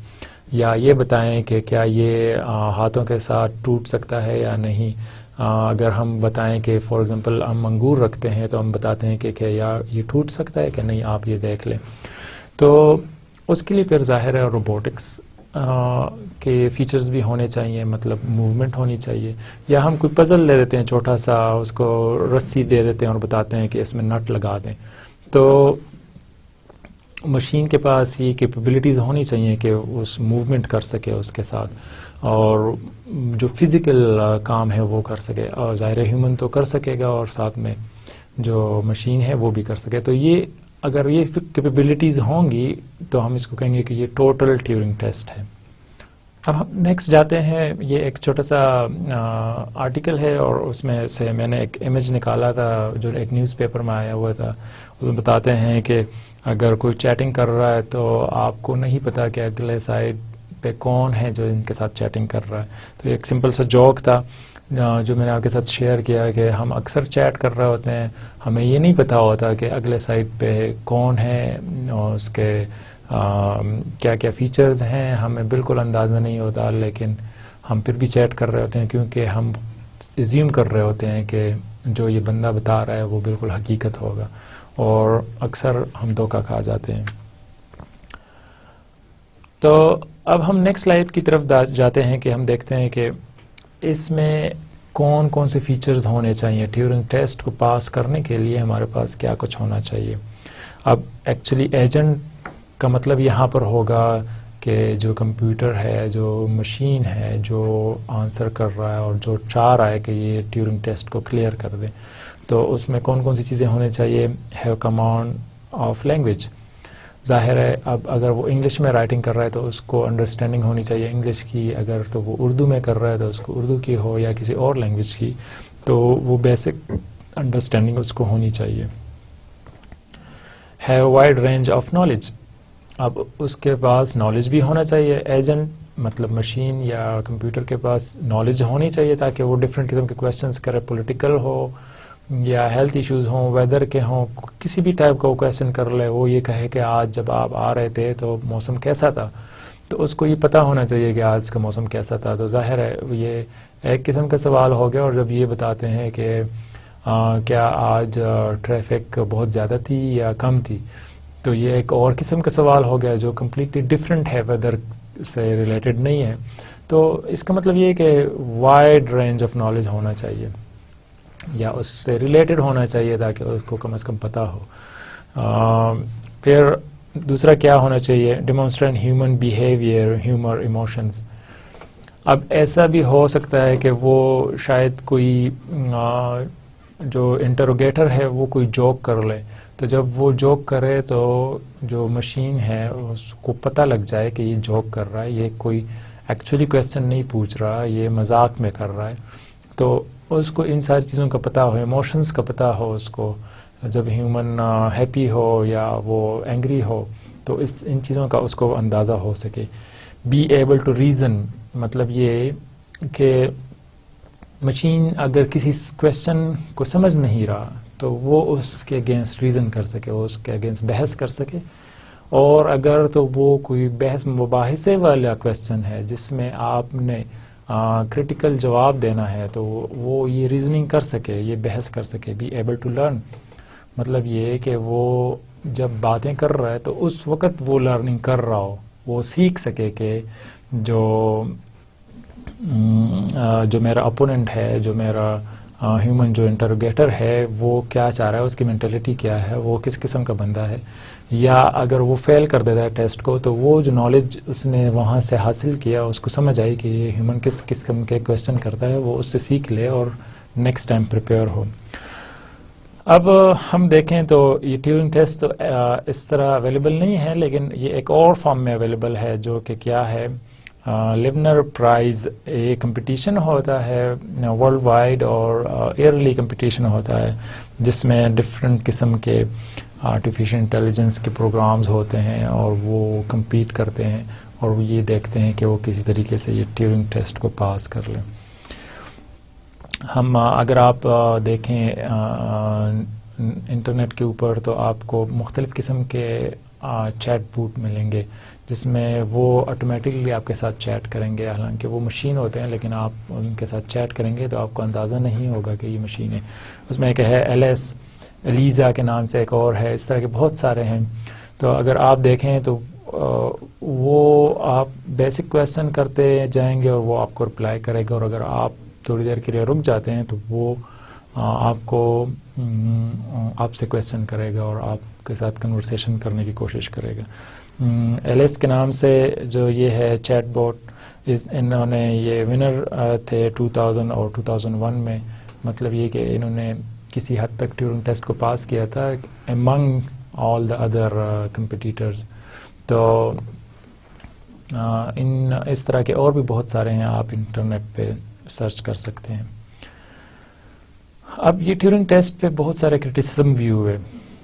یا یہ بتائیں کہ کیا یہ ہاتھوں کے ساتھ ٹوٹ سکتا ہے یا نہیں. اگر ہم بتائیں کہ فار ایگزامپل ہم انگور رکھتے ہیں تو ہم بتاتے ہیں کہ کیا یہ ٹوٹ سکتا ہے کہ نہیں، آپ یہ دیکھ لیں. تو اس کے لیے پھر ظاہر ہے روبوٹکس کے فیچرز بھی ہونے چاہیے، مطلب موومنٹ ہونی چاہیے. یا ہم کوئی پزل دے دیتے ہیں چھوٹا سا، اس کو رسی دے دیتے ہیں اور بتاتے ہیں کہ اس میں نٹ لگا دیں. تو مشین کے پاس یہ کیپیبلٹیز ہونی چاہیے کہ اس موومنٹ کر سکے اس کے ساتھ، اور جو فزیکل کام ہے وہ کر سکے. اور ظاہر ہیومن تو کر سکے گا اور ساتھ میں جو مشین ہے وہ بھی کر سکے. تو یہ اگر یہ کیپیبلٹیز ہوں گی تو ہم اس کو کہیں گے کہ یہ ٹوٹل ٹیورنگ ٹیسٹ ہے. اب ہم نیکسٹ جاتے ہیں. یہ ایک چھوٹا سا آرٹیکل ہے اور اس میں سے میں نے ایک امیج نکالا تھا جو ایک نیوز پیپر میں آیا ہوا تھا. اس میں بتاتے ہیں کہ اگر کوئی چیٹنگ کر رہا ہے تو آپ کو نہیں پتا کہ اگلے سائڈ پہ کون ہے جو ان کے ساتھ چیٹنگ کر رہا ہے. تو ایک سمپل سا جوک تھا جو میں نے آپ کے ساتھ شیئر کیا کہ ہم اکثر چیٹ کر رہے ہوتے ہیں, ہمیں یہ نہیں پتا ہوتا کہ اگلے سائڈ پہ کون ہے اور اس کے کیا کیا فیچرز ہیں, ہمیں بالکل اندازہ نہیں ہوتا, لیکن ہم پھر بھی چیٹ کر رہے ہوتے ہیں کیونکہ ہم ایزیوم کر رہے ہوتے ہیں کہ جو یہ بندہ بتا رہا ہے وہ بالکل حقیقت ہوگا, اور اکثر ہم دھوکہ کھا جاتے ہیں. تو اب ہم نیکسٹ سلائیڈ کی طرف جاتے ہیں کہ ہم دیکھتے ہیں کہ اس میں کون کون سے فیچرز ہونے چاہیے. ٹیورنگ ٹیسٹ کو پاس کرنے کے لیے ہمارے پاس کیا کچھ ہونا چاہیے. اب ایکچولی ایجنٹ کا مطلب یہاں پر ہوگا کہ جو کمپیوٹر ہے, جو مشین ہے, جو آنسر کر رہا ہے اور جو چاہ رہا ہے کہ یہ ٹیورنگ ٹیسٹ کو کلیئر کر دے, تو اس میں کون کون سی چیزیں ہونے چاہیے. Have command of language. ظاہر ہے اب اگر وہ انگلش میں رائٹنگ کر رہا ہے تو اس کو انڈرسٹینڈنگ ہونی چاہیے انگلش کی, اگر تو وہ اردو میں کر رہا ہے تو اس کو اردو کی ہو یا کسی اور لینگویج کی, تو وہ بیسک انڈرسٹینڈنگ اس کو ہونی چاہیے. Have wide range of knowledge. اب اس کے پاس نالج بھی ہونا چاہیے. ایجنٹ مطلب مشین یا کمپیوٹر کے پاس نالج ہونی چاہیے تاکہ وہ ڈفرینٹ قسم کے کویشچنس کرے, پولیٹیکل ہو یا ہیلتھ ایشوز ہوں, ویدر کے ہوں, کسی بھی ٹائپ کا وہ کویشچن کر لے. وہ یہ کہے کہ آج جب آپ آ رہے تھے تو موسم کیسا تھا, تو اس کو یہ پتہ ہونا چاہیے کہ آج کا موسم کیسا تھا. تو ظاہر ہے یہ ایک قسم کا سوال ہو گیا. اور جب یہ بتاتے ہیں کہ کیا آج ٹریفک بہت زیادہ تھی یا کم تھی, تو یہ ایک اور قسم کا سوال ہو گیا جو کمپلیٹلی ڈفرینٹ ہے, ویدر سے ریلیٹڈ نہیں ہے. تو اس کا مطلب یہ ہے کہ وائڈ رینج آف نالج ہونا چاہیے یا اس سے ریلیٹڈ ہونا چاہیے تاکہ اس کو کم از کم پتہ ہو. پھر دوسرا کیا ہونا چاہیے. Demonstrate human behaviour, humour, emotions. اب ایسا بھی ہو سکتا ہے کہ وہ شاید کوئی جو انٹروگیٹر ہے وہ کوئی جوک کر لے, تو جب وہ جوک کرے تو جو مشین ہے اس کو پتہ لگ جائے کہ یہ جوک کر رہا ہے, یہ کوئی ایکچولی کویسچن نہیں پوچھ رہا, یہ مذاق میں کر رہا ہے. تو اس کو ان ساری چیزوں کا پتہ ہو, ایموشنز کا پتہ ہو اس کو, جب ہیومن ہیپی ہو یا وہ اینگری ہو تو ان چیزوں کا اس کو اندازہ ہو سکے. بی ایبل ٹو ریزن, مطلب یہ کہ مشین اگر کسی کویسچن کو سمجھ نہیں رہا تو وہ اس کے اگینسٹ ریزن کر سکے, وہ اس کے اگینسٹ بحث کر سکے. اور اگر تو وہ کوئی بحث مباحثے والا کویسچن ہے جس میں آپ نے کرٹیکل جواب دینا ہے تو وہ یہ ریزننگ کر سکے, یہ بحث کر سکے. بی ایبل ٹو لرن, مطلب یہ کہ وہ جب باتیں کر رہا ہے تو اس وقت وہ لرننگ کر رہا ہو, وہ سیکھ سکے کہ جو میرا اپوننٹ ہے, جو میرا ہیومن جو انٹروگیٹر ہے وہ کیا چاہ رہا ہے, اس کی مینٹلٹی کیا ہے, وہ کس قسم کا بندہ ہے. یا اگر وہ فیل کر دیتا ہے ٹیسٹ کو تو وہ جو نالج اس نے وہاں سے حاصل کیا اس کو سمجھ آئی کہ یہ ہیومن کس قسم کے کویسچن کرتا ہے, وہ اس سے سیکھ لے اور نیکسٹ ٹائم پریپیئر ہو. اب ہم دیکھیں تو یہ ٹیورنگ ٹیسٹ تو اس طرح اویلیبل نہیں ہے, لیکن یہ ایک اور فارم میں اویلیبل ہے جو کہ کیا ہے, لیبنر پرائز. یہ کمپٹیشن ہوتا ہے ورلڈ وائڈ اور ایئرلی کمپٹیشن ہوتا ہے جس میں ڈفرینٹ قسم کے آرٹیفیشل انٹیلیجنس کے پروگرامز ہوتے ہیں اور وہ کمپیٹ کرتے ہیں اور وہ یہ دیکھتے ہیں کہ وہ کسی طریقے سے یہ ٹیورنگ ٹیسٹ کو پاس کر لیں. ہم اگر آپ دیکھیں انٹرنیٹ کے اوپر تو آپ کو مختلف قسم کے چیٹ بوٹ ملیں گے جس میں وہ آٹومیٹکلی آپ کے ساتھ چیٹ کریں گے. حالانکہ وہ مشین ہوتے ہیں لیکن آپ ان کے ساتھ چیٹ کریں گے تو آپ کو اندازہ نہیں ہوگا کہ یہ مشین ہے. اس میں ایک ہے ایلیزا کے نام سے, ایک اور ہے, اس طرح کے بہت سارے ہیں. تو اگر آپ دیکھیں تو وہ آپ بیسک کویسچن کرتے جائیں گے اور وہ آپ کو رپلائی کرے گا, اور اگر آپ تھوڑی دیر کے لیے رک جاتے ہیں تو وہ آپ کو آپ سے کویسچن کرے گا اور آپ کے ساتھ کنورسیشن کرنے کی کوشش کرے گا. ایلیس کے نام سے جو یہ ہے چیٹ بوٹ, انہوں نے یہ ونر تھے 2000 اور 2001 میں. مطلب یہ کہ انہوں نے کسی حد تک ٹیورنگ ٹیسٹ کو پاس کیا تھا امنگ آل دا ادر کمپٹیٹرز. تو ان اس طرح کے اور بھی بہت سارے ہیں، آپ انٹرنیٹ پہ سرچ کر سکتے ہیں. اب یہ ٹیورنگ ٹیسٹ پہ بہت سارے کرٹیسزم بھی ہوئے.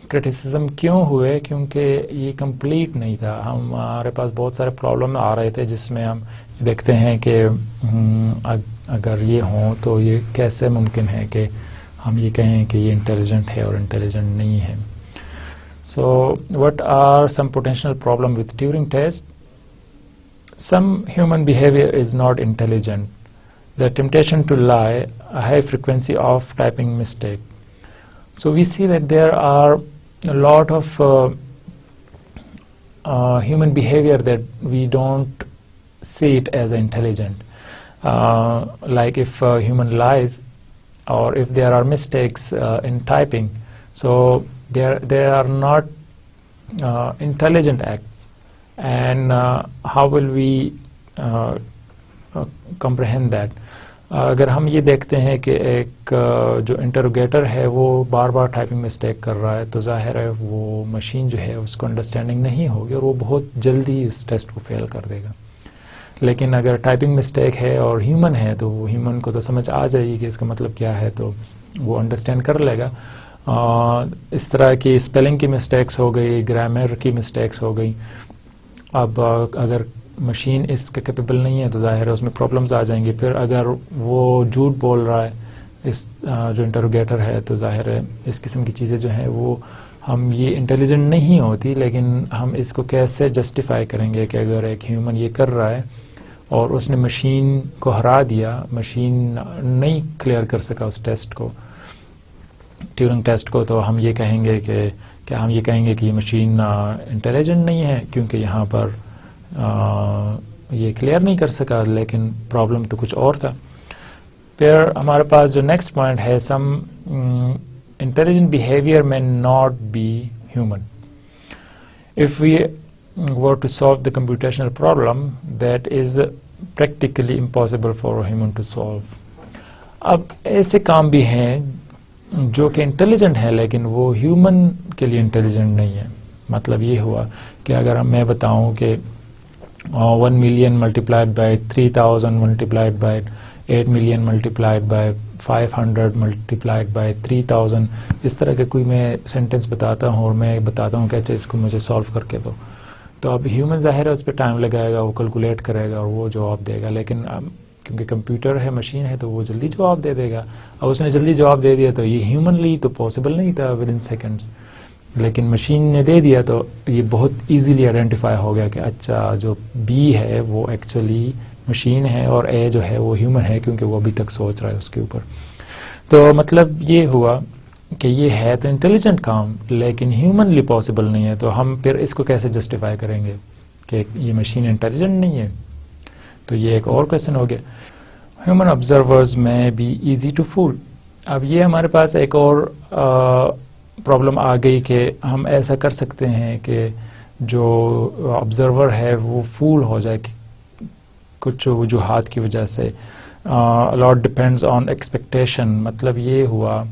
کرٹیسزم کیوں ہوئے؟ کیونکہ یہ کمپلیٹ نہیں تھا. ہمارے پاس بہت سارے پرابلم آ رہے تھے جس میں ہم دیکھتے ہیں کہ اگر یہ ہوں تو یہ کیسے ممکن ہے کہ ہم یہ کہیں کہ یہ انٹیلیجنٹ ہے اور انٹیلیجنٹ نہیں ہے. So what are some potential problem with Turing test? Some human behaviour is not intelligent. The temptation to lie, a high frequency of typing mistake. So we see that there are a lot of human behavior that we don't see it as intelligent. Like if a human lies or if there are mistakes in typing, so there are not intelligent acts. And how will we comprehend that? اگر ہم یہ دیکھتے ہیں کہ ایک جو انٹروگیٹر ہے وہ بار بار ٹائپنگ مسٹیک کر رہا ہے تو ظاہر ہے وہ مشین جو ہے اس کو انڈرسٹینڈنگ نہیں ہوگی اور وہ بہت جلدی اس ٹیسٹ کو فیل کر دے گا. لیکن اگر ٹائپنگ مسٹیک ہے اور ہیومن ہے تو وہ ہیومن کو تو سمجھ آ جائے گی کہ اس کا مطلب کیا ہے، تو وہ انڈرسٹینڈ کر لے گا. اس طرح کی اسپیلنگ کی مسٹیکس ہو گئی، گرامر کی مسٹیکس ہو گئی. اب اگر مشین اس کے کیپیبل نہیں ہے تو ظاہر ہے اس میں پرابلمز آ جائیں گی. پھر اگر وہ جھوٹ بول رہا ہے اس جو انٹروگیٹر ہے تو ظاہر ہے اس قسم کی چیزیں جو ہیں وہ ہم یہ انٹیلیجنٹ نہیں ہوتی. لیکن ہم اس کو کیسے جسٹیفائی کریں گے کہ اگر ایک ہیومن یہ کر رہا ہے اور اس نے مشین کو ہرا دیا، مشین نہیں کلیئر کر سکا اس ٹیسٹ کو، ٹیورنگ ٹیسٹ کو، تو ہم یہ کہیں گے کہ کیا ہم یہ کہیں گے کہ یہ مشین انٹیلیجنٹ نہیں ہے کیونکہ یہاں پر یہ کلیئر نہیں کر سکا، لیکن پرابلم تو کچھ اور تھا. پھر ہمارے پاس جو نیکسٹ پوائنٹ ہے، some intelligent behaviour may not be human. If we were to solve the computational problem, that is practically impossible for a human to solve. اب ایسے کام بھی ہیں جو کہ انٹیلیجنٹ ہیں لیکن وہ ہیومن کے لیے انٹیلیجنٹ نہیں ہے. مطلب یہ ہوا کہ اگر میں بتاؤں کہ 1 million multiplied by 3000 multiplied by 8 million multiplied by 500 multiplied by 3000، اس طرح کے کوئی میں سینٹینس بتاتا ہوں اور میں بتاتا ہوں کہ اچھا اس کو مجھے سالو کر کے دو، تو اب ہیومن ظاہر ہے اس پہ ٹائم لگائے گا، وہ کیلکولیٹ کرے گا اور وہ جواب دے گا. لیکن کیونکہ کمپیوٹر ہے، مشین ہے، تو وہ جلدی جواب دے دے گا. اب اس نے جلدی جواب دے دیا تو یہ ہیومنلی تو پاسبل نہیں تھا ود ان سیکنڈس، لیکن مشین نے دے دیا تو یہ بہت ایزیلی آئیڈینٹیفائی ہو گیا کہ اچھا جو بی ہے وہ ایکچولی مشین ہے اور اے جو ہے وہ ہیومن ہے کیونکہ وہ ابھی تک سوچ رہا ہے اس کے اوپر. تو مطلب یہ ہوا کہ یہ ہے تو انٹیلیجنٹ کام لیکن ہیومنلی پاسبل نہیں ہے. تو ہم پھر اس کو کیسے جسٹیفائی کریں گے کہ یہ مشین انٹیلیجنٹ نہیں ہے؟ تو یہ ایک اور کویسچن ہو گیا. ہیومن آبزرورز میں بی ایزی ٹو فول. اب یہ ہمارے پاس ایک اور پرابلم آ گئی کہ ہم ایسا کر سکتے ہیں کہ جو آبزرور ہے وہ فول ہو جائے کچھ وجوہات کی وجہ سے. لاٹ ڈپینڈز آن ایکسپیکٹیشن. مطلب یہ ہوا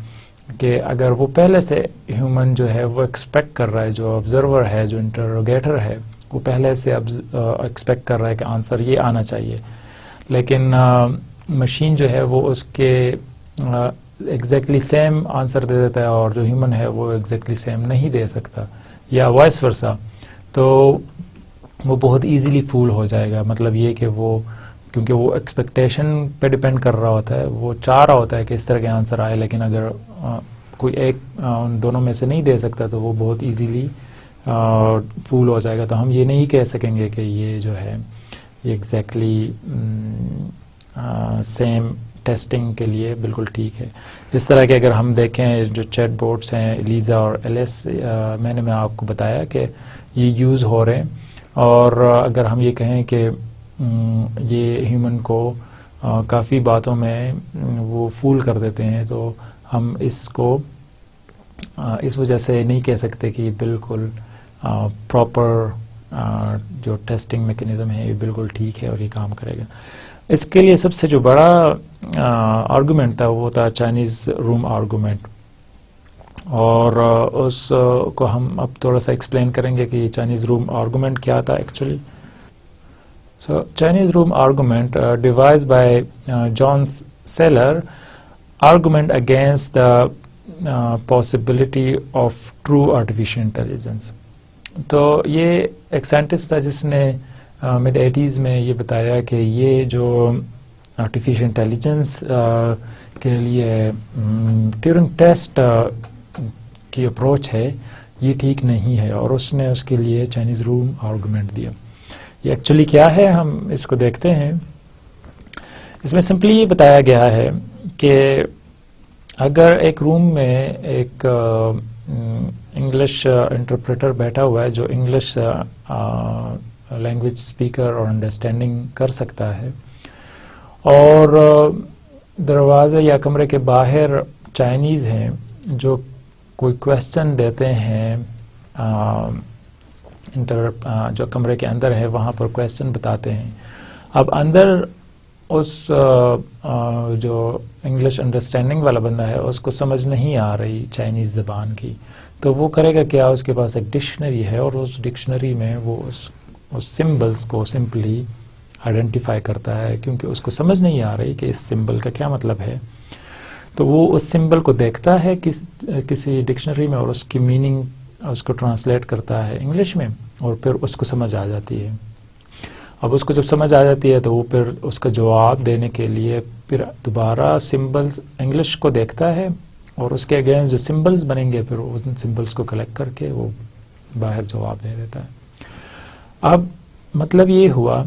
کہ اگر وہ پہلے سے ہیومن جو ہے وہ ایکسپیکٹ کر رہا ہے، جو آبزرور ہے، جو انٹروگیٹر ہے، وہ پہلے سے ایکسپیکٹ کر رہا ہے کہ آنسر یہ آنا چاہیے، لیکن مشین جو ہے وہ اس کے ایگزیکٹلی سیم آنسر دے دیتا ہے اور جو ہیومن ہے وہ ایگزیکٹلی سیم نہیں دے سکتا، یا وائس ورسا. تو وہ بہت ایزیلی فول ہو جائے گا. مطلب یہ کہ وہ کیونکہ وہ ایکسپیکٹیشن پہ ڈپینڈ کر رہا ہوتا ہے، وہ چاہ رہا ہوتا ہے کہ اس طرح کے آنسر آئے، لیکن اگر کوئی ایک ان دونوں میں سے نہیں دے سکتا تو وہ بہت ایزیلی فول ہو جائے گا. تو ہم یہ نہیں کہہ سکیں گے کہ یہ جو ہے یہ ایگزیکٹلی سیم ٹیسٹنگ کے لیے بالکل ٹھیک ہے. اس طرح کے اگر ہم دیکھیں جو چیٹ بوٹس ہیں ایلیزا اور ایلیس، میں نے آپ کو بتایا کہ یہ یوز ہو رہے ہیں. اور اگر ہم یہ کہیں کہ یہ ہیومن کو کافی باتوں میں وہ فول کر دیتے ہیں، تو ہم اس کو اس وجہ سے نہیں کہہ سکتے کہ بالکل پراپر جو ٹیسٹنگ میکینزم ہے یہ بالکل ٹھیک ہے اور یہ کام کرے گا. اس کے لیے سب سے جو بڑا آرگومنٹ تھا وہ تھا چائنیز روم آرگومنٹ، اور اس کو ہم اب تھوڑا سا ایکسپلین کریں گے کہ یہ چائنیز روم آرگومنٹ کیا تھا actually. So Chinese room argument devised by John Seller, argument against the possibility of true artificial intelligence. تو یہ ایک سائنٹسٹ تھا جس نے مڈ 80s میں یہ بتایا کہ یہ جو آرٹیفیشیل انٹیلیجنس کے لیے ٹیورنگ ٹیسٹ کی اپروچ ہے یہ ٹھیک نہیں ہے، اور اس نے اس کے لیے چائنیز روم آرگومنٹ دیا. یہ ایکچولی کیا ہے ہم اس کو دیکھتے ہیں. اس میں سمپلی یہ بتایا گیا ہے کہ اگر ایک روم میں ایک انگلش انٹرپریٹر بیٹھا ہوا ہے جو انگلش لینگویج اسپیکر اور انڈرسٹینڈنگ کر سکتا ہے، اور دروازے یا کمرے کے باہر چائنیز ہیں جو کوئی کویسچن دیتے ہیں، جو کمرے کے اندر ہے وہاں پر کویسچن بتاتے ہیں. اب اندر اس جو انگلش انڈرسٹینڈنگ والا بندہ ہے اس کو سمجھ نہیں آ رہی چائنیز زبان کی، تو وہ کرے گا کیا؟ اس کے پاس ایک ڈکشنری ہے، اور اس ڈکشنری میں وہ اس سمبلس کو سمپلی آئیڈینٹیفائی کرتا ہے، کیونکہ اس کو سمجھ نہیں آ رہی کہ اس سمبل کا کیا مطلب ہے. تو وہ اس سمبل کو دیکھتا ہے کسی ڈکشنری میں، اور اس کی میننگ اس کو ٹرانسلیٹ کرتا ہے انگلش میں، اور پھر اس کو سمجھ آ جاتی ہے. اب اس کو جب سمجھ آ جاتی ہے تو وہ پھر اس کا جواب دینے کے لیے پھر دوبارہ سمبلز انگلش کو دیکھتا ہے، اور اس کے اگینسٹ جو سمبلز بنیں گے پھر ان سمبلز کو کلیکٹ کر کے وہ باہر جواب دے دیتا ہے. اب مطلب یہ ہوا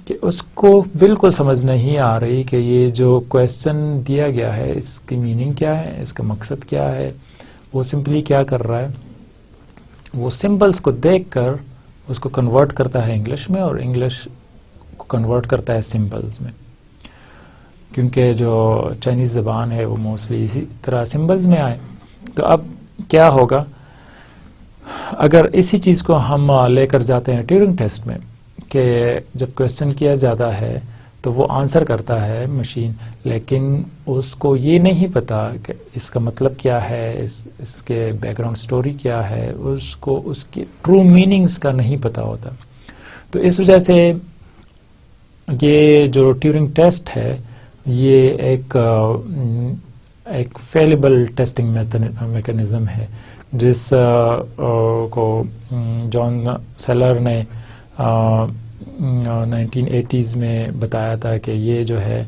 کہ اس کو بالکل سمجھ نہیں آ رہی کہ یہ جو کویسچن دیا گیا ہے اس کی میننگ کیا ہے، اس کا مقصد کیا ہے. وہ سمپلی کیا کر رہا ہے، وہ سمبلز کو دیکھ کر اس کو کنورٹ کرتا ہے انگلش میں، اور انگلش کو کنورٹ کرتا ہے سمبلز میں، کیونکہ جو چائنیز زبان ہے وہ موسٹلی اسی طرح سمبلز میں آئے. تو اب کیا ہوگا اگر اسی چیز کو ہم لے کر جاتے ہیں ٹیورنگ ٹیسٹ میں، کہ جب کویسچن کیا جاتا ہے تو وہ آنسر کرتا ہے مشین، لیکن اس کو یہ نہیں پتا کہ اس کا مطلب کیا ہے، اس کے بیک گراؤنڈ سٹوری کیا ہے، اس کو اس کی ٹرو میننگز کا نہیں پتا ہوتا. تو اس وجہ سے یہ جو ٹیورنگ ٹیسٹ ہے یہ ایک فیلیبل ٹیسٹنگ میکانزم ہے، جس کو جان سیلر نے 1980s میں بتایا تھا کہ یہ جو ہے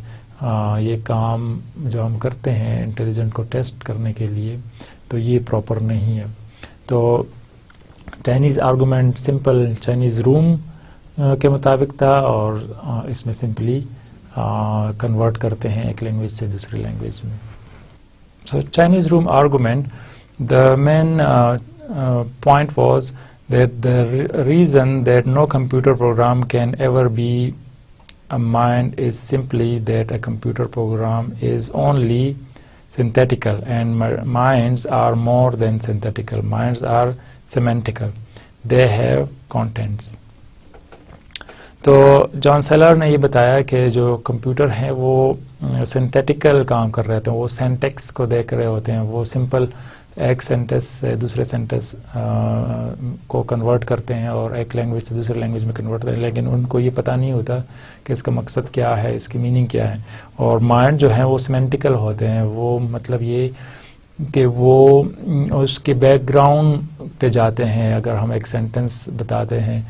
یہ کام جو ہم کرتے ہیں انٹیلیجنٹ کو ٹیسٹ کرنے کے لیے تو یہ پراپر نہیں ہے. تو چائنیز آرگومنٹ سمپل چائنیز روم کے مطابق تھا، اور اس میں سمپلی کنورٹ کرتے ہیں ایک لینگویج سے دوسری لینگویج میں. So Chinese room argument, the main point was that the reason that no computer program can ever be a mind is simply that a computer program is only synthetical, and minds are more than synthetical. Minds are semantical. They have contents. تو جان seller نے یہ بتایا کہ جو computer ہیں وہ سنتھیٹیکل کام کر رہے ہوتے ہیں، وہ سینٹیکس کو دیکھ رہے ہوتے ہیں، وہ سمپل ایک سینٹنس سے دوسرے سینٹنس کو کنورٹ کرتے ہیں اور ایک لینگویج سے دوسرے لینگویج میں کنورٹ کرتے ہیں، لیکن ان کو یہ پتہ نہیں ہوتا کہ اس کا مقصد کیا ہے، اس کی میننگ کیا ہے. اور مائنڈ جو ہیں وہ سیمینٹیکل ہوتے ہیں، وہ مطلب یہ کہ وہ اس کے بیک گراؤنڈ پہ جاتے ہیں. اگر ہم ایک سینٹنس بتاتے ہیں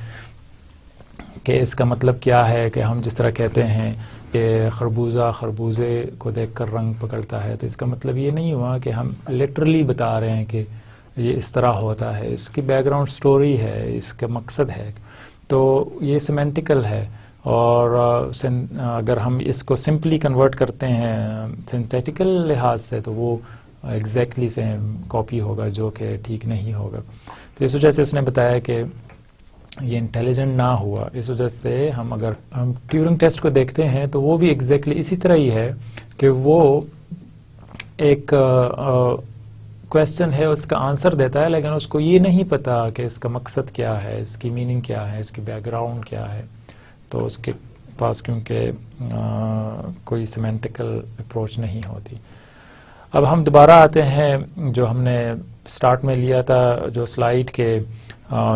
کہ اس کا مطلب کیا ہے، کہ ہم جس طرح کہتے ہیں کہ خربوزہ خربوزے کو دیکھ کر رنگ پکڑتا ہے، تو اس کا مطلب یہ نہیں ہوا کہ ہم لٹرلی بتا رہے ہیں کہ یہ اس طرح ہوتا ہے. اس کی بیک گراؤنڈ سٹوری ہے، اس کا مقصد ہے. تو یہ سیمینٹیکل ہے. اور اگر ہم اس کو سمپلی کنورٹ کرتے ہیں سنتھیٹیکل لحاظ سے تو وہ ایگزیکٹلی سیم کاپی ہوگا، جو کہ ٹھیک نہیں ہوگا. تو اس وجہ سے اس نے بتایا کہ یہ انٹیلیجنٹ نہ ہوا. اس وجہ سے اگر ہم ٹیورنگ ٹیسٹ کو دیکھتے ہیں تو وہ بھی ایگزیکٹلی اسی طرح ہی ہے کہ وہ ایک کویسچن ہے، اس کا آنسر دیتا ہے، لیکن اس کو یہ نہیں پتا کہ اس کا مقصد کیا ہے، اس کی میننگ کیا ہے، اس کی بیک گراؤنڈ کیا ہے. تو اس کے پاس کیونکہ کوئی سیمینٹیکل اپروچ نہیں ہوتی. اب ہم دوبارہ آتے ہیں جو ہم نے سٹارٹ میں لیا تھا، جو سلائیڈ کے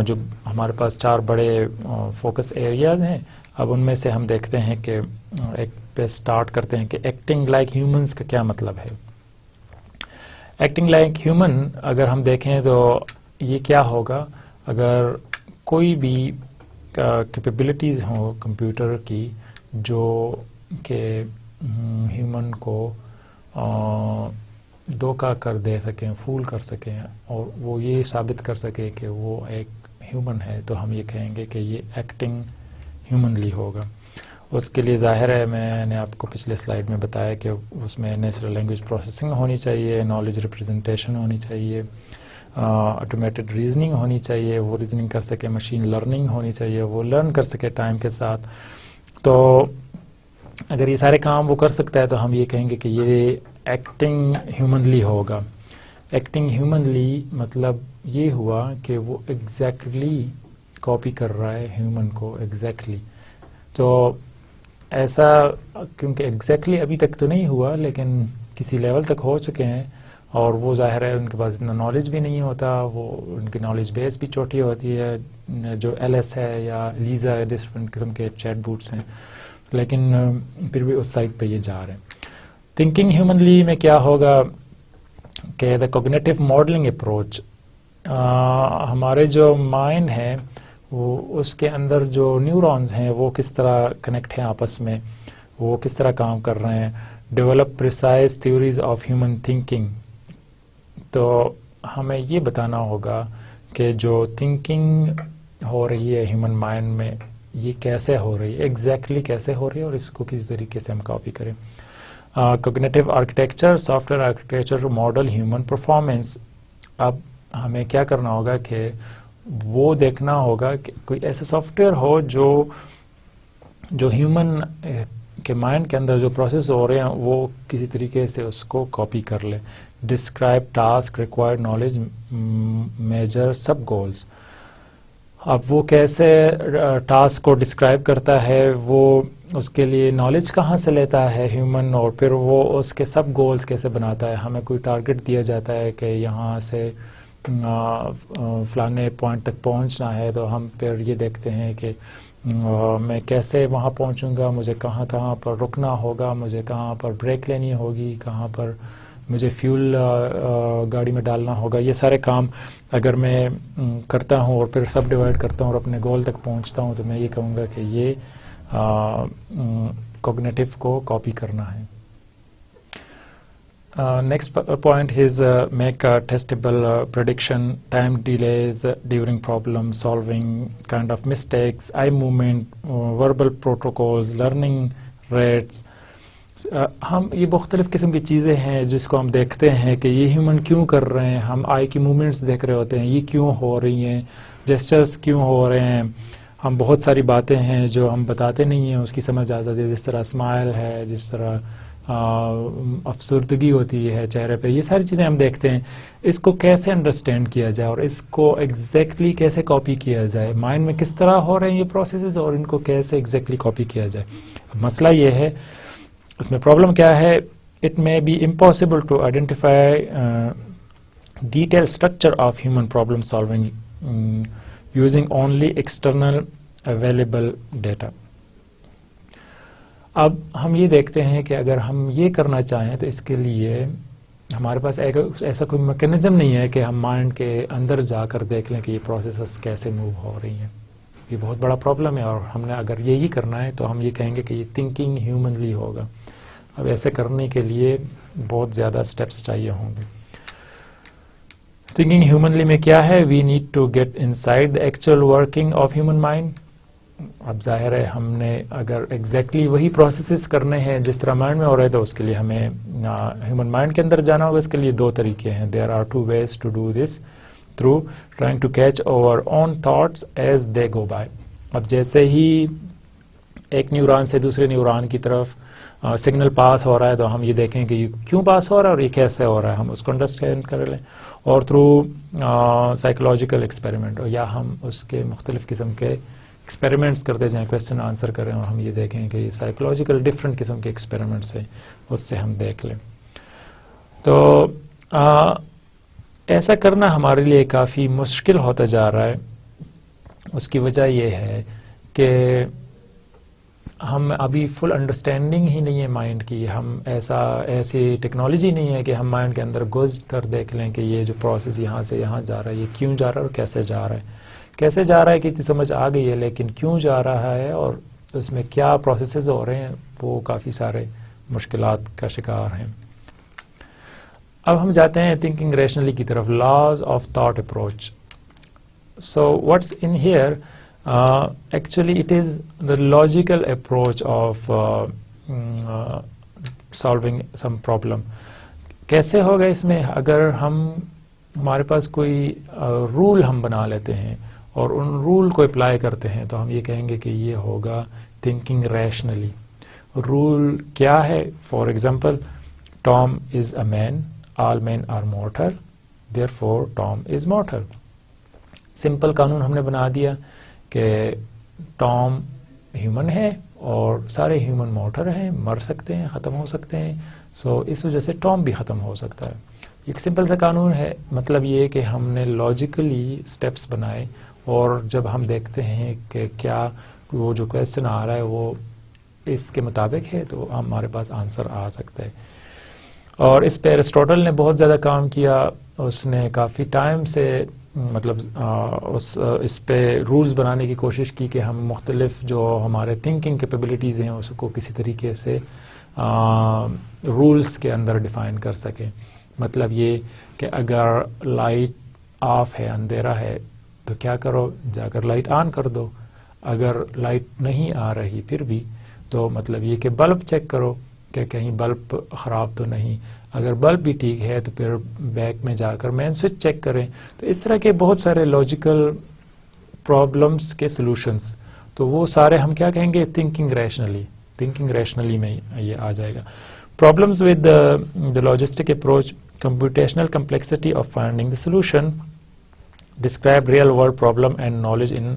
جو ہمارے پاس 4 بڑے فوکس ایریاز ہیں. اب ان میں سے ہم دیکھتے ہیں کہ ایک پہ سٹارٹ کرتے ہیں کہ ایکٹنگ لائک ہیومنز کا کیا مطلب ہے. ایکٹنگ لائک ہیومن اگر ہم دیکھیں تو یہ کیا ہوگا، اگر کوئی بھی کیپیبلٹیز ہوں کمپیوٹر کی جو کہ ہیومن کو دھوکہ کر دے سکیں، فول کر سکیں، اور وہ یہ ثابت کر سکے کہ وہ ایک ہیومن ہے، تو ہم یہ کہیں گے کہ یہ ایکٹنگ ہیومنلی ہوگا. اس کے لیے ظاہر ہے میں نے آپ کو پچھلے سلائیڈ میں بتایا کہ اس میں نیچرل لینگویج پروسیسنگ ہونی چاہیے، نالج ریپرزنٹیشن ہونی چاہیے، آٹومیٹڈ ریزننگ ہونی چاہیے، وہ ریزننگ کر سکے، مشین لرننگ ہونی چاہیے، وہ لرن کر سکے ٹائم کے ساتھ. تو اگر یہ سارے کام وہ کر سکتا ہے تو ہم یہ کہیں گے کہ یہ ایکٹنگ ہیومنلی ہوگا. ایکٹنگ ہیومنلی مطلب یہ ہوا کہ وہ ایگزیکٹلی کاپی کر رہا ہے ہیومن کو ایگزیکٹلی. تو ایسا کیونکہ ایگزیکٹلی ابھی تک تو نہیں ہوا لیکن کسی لیول تک ہو چکے ہیں، اور وہ ظاہر ہے ان کے پاس اتنا نالج بھی نہیں ہوتا، وہ ان کی نالج بیس بھی چھوٹی ہوتی ہے، جو ایل ایس ہے یا لیزا ہے، ڈفرنٹ قسم کے چیٹ بوٹس ہیں، لیکن پھر بھی اس سائٹ پہ یہ جا رہے ہیں. تھنکنگ ہیومنلی میں کیا ہوگا کہ دا کوگنیٹو ماڈلنگ اپروچ، ہمارے جو مائنڈ ہے وہ اس کے اندر جو نیورونز ہیں وہ کس طرح کنیکٹ ہیں آپس میں، وہ کس طرح کام کر رہے ہیں. Develop precise theories of human thinking, تو ہمیں یہ بتانا ہوگا کہ جو تھنکنگ ہو رہی ہے ہیومن مائنڈ میں یہ کیسے ہو رہی ہے، ایگزیکٹلی کیسے ہو رہی ہے، اور اس کو کس طریقے سے ہم کاپی کریں. Cognitive architecture, soft where architecture model human performance. اب ہمیں کیا کرنا ہوگا کہ وہ دیکھنا ہوگا کہ کوئی ایسا سافٹ ویئر ہو جو ہیومن کے مائنڈ کے اندر جو پروسیس ہو رہے ہیں وہ کسی طریقے سے اس کو کاپی کر لے. Describe task, required knowledge, major sub goals. اب وہ کیسے ٹاسک کو ڈسکرائب کرتا ہے، وہ اس کے لیے نالج کہاں سے لیتا ہے ہیومن، اور پھر وہ اس کے سب گولز کیسے بناتا ہے. ہمیں کوئی ٹارگٹ دیا جاتا ہے کہ یہاں سے فلانے پوائنٹ تک پہنچنا ہے، تو ہم پھر یہ دیکھتے ہیں کہ میں کیسے وہاں پہنچوں گا، مجھے کہاں کہاں پر رکنا ہوگا، مجھے کہاں پر بریک لینی ہوگی، کہاں پر مجھے فیول گاڑی میں ڈالنا ہوگا. یہ سارے کام اگر میں کرتا ہوں اور پھر سب ڈیوائڈ کرتا ہوں اور اپنے گول تک پہنچتا ہوں، تو میں یہ کہوں گا کہ یہ کوگنیٹو کو کاپی کرنا ہے. Next point is make a testable prediction, time delays during problem solving, kind of mistakes, eye movement, verbal protocols, learning rates. ہم یہ مختلف قسم کی چیزیں ہیں جس کو ہم دیکھتے ہیں کہ یہ ہیومن کیوں کر رہے ہیں. ہم آئی کی موومنٹس دیکھ رہے ہوتے ہیں، یہ کیوں ہو رہی ہیں، جیسچرز کیوں ہو رہے ہیں. ہم بہت ساری باتیں ہیں جو ہم بتاتے نہیں ہیں، اس کی سمجھ آ جاتی ہے، جس طرح اسمائل ہے، جس طرح افسردگی ہوتی ہے چہرے پہ. یہ ساری چیزیں ہم دیکھتے ہیں. اس کو کیسے انڈرسٹینڈ کیا جائے اور اس کو ایگزیکٹلی کیسے کاپی کیا جائے، مائنڈ میں کس طرح ہو رہے ہیں یہ پروسیسز، اور ان کو کیسے ایگزیکٹلی کاپی کیا جائے. مسئلہ یہ ہے، اس میں پرابلم کیا ہے، it may be impossible to identify detail structure of human problem solving using only external available data. اب ہم یہ دیکھتے ہیں کہ اگر ہم یہ کرنا چاہیں تو اس کے لیے ہمارے پاس ایسا کوئی میکینزم نہیں ہے کہ ہم مائنڈ کے اندر جا کر دیکھ لیں کہ یہ پروسیسز کیسے موو ہو رہی ہیں. یہ بہت بڑا پرابلم ہے، اور ہم نے اگر یہی کرنا ہے تو ہم یہ کہیں گے کہ یہ تھنکنگ ہیومنلی ہوگا. اب ایسے کرنے کے لیے بہت زیادہ سٹیپس چاہیے ہوں گے. تھنکنگ ہیومنلی میں کیا ہے، we need to get inside the actual working of human mind. اب ظاہر ہے ہم نے اگر ایگزیکٹلی وہی پروسیسز کرنے ہیں جس طرح مائنڈ میں ہو رہے تو اس کے لیے ہمیں ہیومن مائنڈ کے اندر جانا ہوگا. اس کے لیے دو طریقے ہیں. There are two ways to do this, through trying to catch over own thoughts as they go by. اب جیسے ہی ایک نیوران سے دوسرے نیوران کی طرف سگنل پاس ہو رہا ہے تو ہم یہ دیکھیں کہ یہ کیوں پاس ہو رہا ہے اور یہ کیسے ہو رہا ہے، ہم اس کو انڈرسٹینڈ کر لیں. اور تھرو سائیکولوجیکل ایکسپیریمنٹ، یا ہم اس کے مختلف قسم کے ایکسپیریمنٹس کرتے جائیں، کویسچن آنسر کریں، اور ہم یہ دیکھیں کہ یہ سائیکولوجیکل ڈفرینٹ قسم کے ایکسپیریمنٹس ہیں، اس سے ہم دیکھ لیں. تو ایسا کرنا ہمارے لیے کافی مشکل ہوتا جا رہا ہے. اس کی وجہ یہ ہے کہ ہم ابھی فل انڈرسٹینڈنگ ہی نہیں ہے مائنڈ کی. ہم ایسی ٹیکنالوجی نہیں ہے کہ ہم مائنڈ کے اندر گھس کر دیکھ لیں کہ یہ جو پروسیس یہاں سے یہاں جا رہا ہے یہ کیوں جا رہا ہے اور کیسے جا رہا ہے. کیسے جا رہا ہے کہ سمجھ آ گئی ہے, لیکن کیوں جا رہا ہے اور اس میں کیا پروسیسز ہو رہے ہیں وہ کافی سارے مشکلات کا شکار ہیں. اب ہم جاتے ہیں تھنکنگ ریشنلی کی طرف. Laws of thought approach. So what's in here actually it is the logical approach of solving some problem. کیسے ہوگا اس میں؟ اگر ہمارے پاس کوئی رول ہم بنا لیتے ہیں اور ان رول کو اپلائی کرتے ہیں تو ہم یہ کہیں گے کہ یہ ہوگا thinking rationally. رول کیا ہے؟ For example Tom is a man, all men are mortal, therefore Tom is mortal. Simple قانون ہم نے بنا دیا کہ ٹام ہیومن ہے اور سارے ہیومن مورٹل ہیں, مر سکتے ہیں, ختم ہو سکتے ہیں, سو اس وجہ سے ٹام بھی ختم ہو سکتا ہے. ایک سمپل سا قانون ہے. مطلب یہ کہ ہم نے لاجیکلی سٹیپس بنائے اور جب ہم دیکھتے ہیں کہ کیا وہ جو کویسچن آ رہا ہے وہ اس کے مطابق ہے تو ہمارے پاس آنسر آ سکتا ہے. اور اس پہ ایرسٹوٹل نے بہت زیادہ کام کیا. اس نے کافی ٹائم سے مطلب اس پہ رولز بنانے کی کوشش کی کہ ہم مختلف جو ہمارے تھنکنگ کیپیبلٹیز ہیں اس کو کسی طریقے سے رولز کے اندر ڈیفائن کر سکیں. مطلب یہ کہ اگر لائٹ آف ہے, اندھیرا ہے, تو کیا کرو, جا کر لائٹ آن کر دو. اگر لائٹ نہیں آ رہی پھر بھی تو مطلب یہ کہ بلب چیک کرو کہ کہیں بلب خراب تو نہیں. اگر بلب بھی ٹھیک ہے تو پھر بیک میں جا کر مین سوئچ چیک کریں. تو اس طرح کے بہت سارے لاجیکل پرابلمس کے سلوشنس, تو وہ سارے ہم کیا کہیں گے, تھنکنگ ریشنلی میں یہ آ جائے گا. Problems with the logistic approach, computational complexity of finding the solution, describe real world problem and knowledge in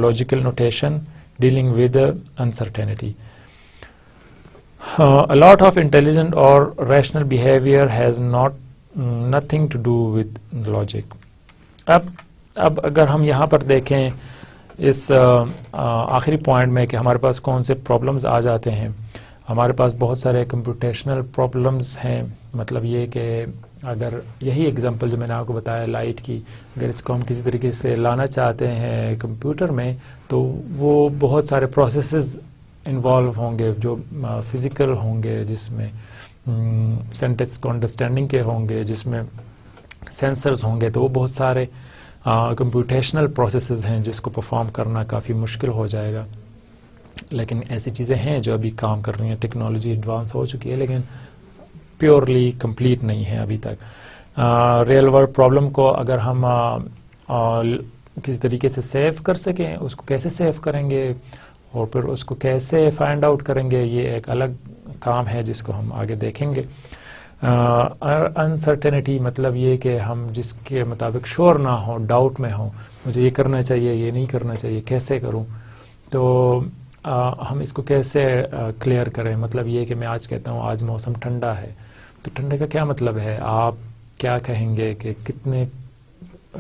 logical notation, dealing with uncertainty. A lot of intelligent or rational behavior has nothing to do with logic. اب اگر ہم یہاں پر دیکھیں اس آخری point میں کہ ہمارے پاس کون سے پرابلمز آ جاتے ہیں. ہمارے پاس بہت سارے کمپیوٹیشنل پرابلمز ہیں. مطلب یہ کہ اگر یہی ایگزامپل جو میں نے آپ کو بتایا لائٹ کی, اگر اس کو ہم کسی طریقے سے لانا چاہتے ہیں کمپیوٹر میں تو وہ بہت سارے پروسیسز انوالو ہوں گے جو فزیکل ہوں گے, جس میں سینٹینس کو انڈرسٹینڈنگ کے ہوں گے, جس میں سینسرز ہوں گے. تو وہ بہت سارے کمپیوٹیشنل پروسیسز ہیں جس کو پرفارم کرنا کافی مشکل ہو جائے گا. لیکن ایسی چیزیں ہیں جو ابھی کام کر رہی ہیں. ٹیکنالوجی ایڈوانس ہو چکی ہے لیکن پیورلی کمپلیٹ نہیں ہے ابھی تک. ریئل ورلڈ پرابلم کو اگر ہم کسی طریقے سے سیو کر سکیں, اس کو کیسے سیو کریں گے اور پھر اس کو کیسے فائنڈ آؤٹ کریں گے, یہ ایک الگ کام ہے جس کو ہم آگے دیکھیں گے. انسرٹینٹی مطلب یہ کہ ہم جس کے مطابق شور نہ ہو, ڈاؤٹ میں ہوں, مجھے یہ کرنا چاہیے, یہ نہیں کرنا چاہیے, کیسے کروں, تو ہم اس کو کیسے کلیئر کریں. مطلب یہ کہ میں آج کہتا ہوں آج موسم ٹھنڈا ہے, تو ٹھنڈے کا کیا مطلب ہے, آپ کیا کہیں گے کہ کتنے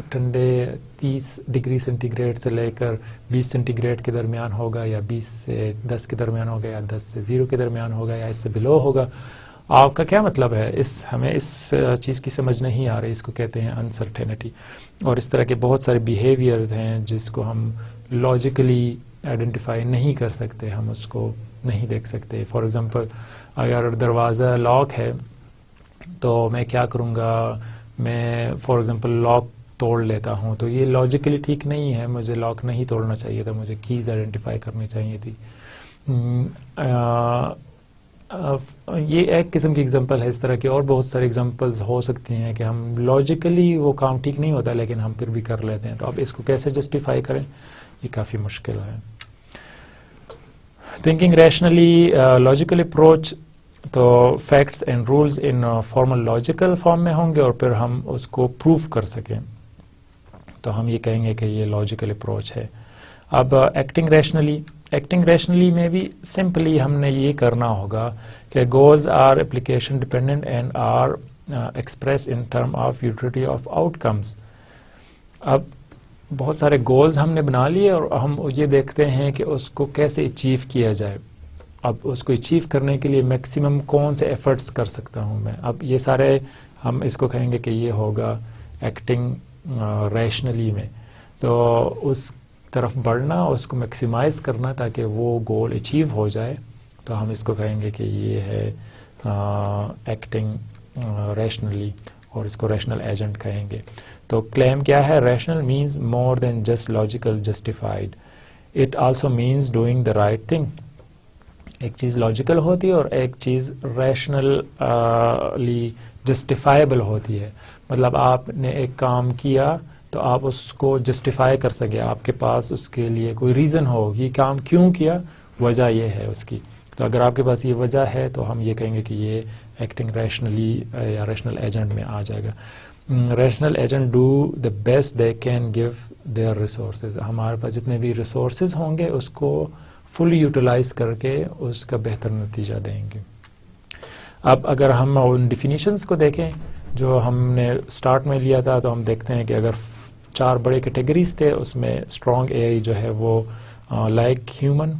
ٹھنڈے 30 ڈگری سینٹی گریڈ سے لے کر 20 سینٹی گریڈ کے درمیان ہوگا, یا 20 سے 10 کے درمیان ہوگا, یا 10 سے 0 کے درمیان ہوگا, یا اس سے بلو ہوگا. آپ کا کیا مطلب ہے؟ ہمیں اس چیز کی سمجھ نہیں آ رہی. اس کو کہتے ہیں انسرٹینٹی. اور اس طرح کے بہت سارے بیہیویئرز ہیں جس کو ہم لاجیکلی آئیڈینٹیفائی نہیں کر سکتے, ہم اس کو نہیں دیکھ سکتے. فار ایگزامپل اگر دروازہ لاک ہے تو میں کیا کروں گا, میں فار ایگزامپل لاک توڑ لیتا ہوں, تو یہ لاجیکلی ٹھیک نہیں ہے. مجھے لاک نہیں توڑنا چاہیے تھا, مجھے کیز آئیڈینٹیفائی کرنی چاہیے تھی. یہ ایک قسم کی ایگزامپل ہے. اس طرح کی اور بہت ساری ایگزامپلز ہو سکتی ہیں کہ ہم لاجیکلی وہ کام ٹھیک نہیں ہوتا لیکن ہم پھر بھی کر لیتے ہیں. تو اب اس کو کیسے جسٹیفائی کریں, یہ کافی مشکل ہے. تھنکنگ ریشنلی لاجیکل اپروچ, تو facts and rules in formal logical form میں ہوں گے اور پھر ہم اس کو پروف کر سکیں تو ہم یہ کہیں گے کہ یہ لاجیکل اپروچ ہے. اب ایکٹنگ ریشنلی میں بھی سمپلی ہم نے یہ کرنا ہوگا کہ goals are application dependent and are express in term of utility of outcomes. اب بہت سارے گولز ہم نے بنا لیے اور ہم یہ دیکھتے ہیں کہ اس کو کیسے اچیو کیا جائے. اب اس کو اچیو کرنے کے لیے میکسیمم کون سے ایفرٹس کر سکتا ہوں میں. اب یہ سارے ہم اس کو کہیں گے کہ یہ ہوگا ایکٹنگ ریشنلی میں. تو اس طرف بڑھنا، اس کو میکسیمائز کرنا تاکہ وہ گول اچیو ہو جائے، تو ہم اس کو کہیں گے کہ یہ ہے ایکٹنگ ریشنلی، اور اس کو ریشنل ایجنٹ کہیں گے. تو کلیم کیا ہے؟ Rational means more than just logical justified. It also means doing the right thing. ایک چیز لاجیکل ہوتی ہے اور ایک چیز ریشنلی جسٹیفائبل ہوتی ہے. مطلب آپ نے ایک کام کیا تو آپ اس کو جسٹیفائی کر سکیں، آپ کے پاس اس کے لیے کوئی ریزن ہو، یہ کام کیوں کیا، وجہ یہ ہے اس کی. تو اگر آپ کے پاس یہ وجہ ہے تو ہم یہ کہیں گے کہ یہ ایکٹنگ ریشنلی یا ریشنل ایجنٹ میں آ جائے گا. Rational agent do the best they can give their resources. ہمارے پاس جتنے بھی ریسورسز ہوں گے اس کو فلی یوٹیلائز کر کے اس کا بہتر نتیجہ دیں گے. اب اگر ہم ان ڈیفینیشنز کو دیکھیں جو ہم نے اسٹارٹ میں لیا تھا، تو ہم دیکھتے ہیں کہ اگر 4 بڑے کیٹیگریز تھے، اس میں اسٹرانگ اے آئی جو ہے وہ like human,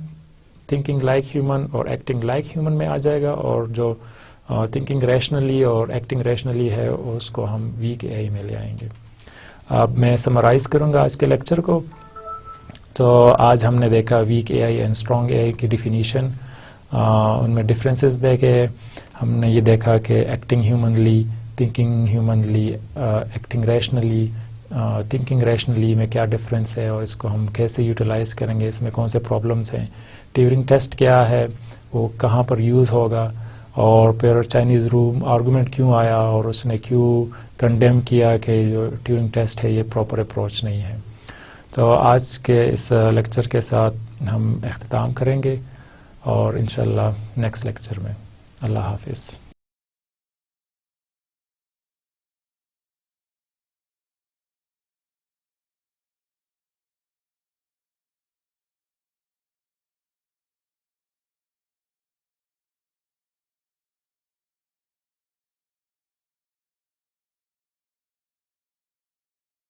thinking like human اور ایکٹنگ لائک ہیومن میں آ جائے گا، اور جو تھنکنگ ریشنلی اور ایکٹنگ ریشنلی ہے اس کو ہم ویک اے آئی میں لے آئیں گے. اب میں سمرائز کروں گا آج کے لیکچر کو. تو آج ہم نے دیکھا weak A I and strong A I کی ڈیفینیشن، ان میں ڈفرینسز دیکھے. ہم نے یہ دیکھا کہ acting humanly, thinking humanly, acting rationally. Thinking rationally میں کیا ڈفرینس ہے اور اس کو ہم کیسے یوٹیلائز کریں گے، اس میں کون سے پرابلمس ہیں. ٹیورنگ ٹیسٹ کیا ہے، وہ کہاں پر یوز ہوگا، اور پھر چائنیز روم آرگومنٹ کیوں آیا اور اس نے کیوں کنڈیم کیا کہ جو ٹیورنگ ٹیسٹ ہے یہ پراپر اپروچ نہیں ہے. تو آج کے اس لیکچر کے ساتھ ہم اختتام کریں گے، اور انشاءاللہ نیکسٹ لیکچر میں. اللہ حافظ.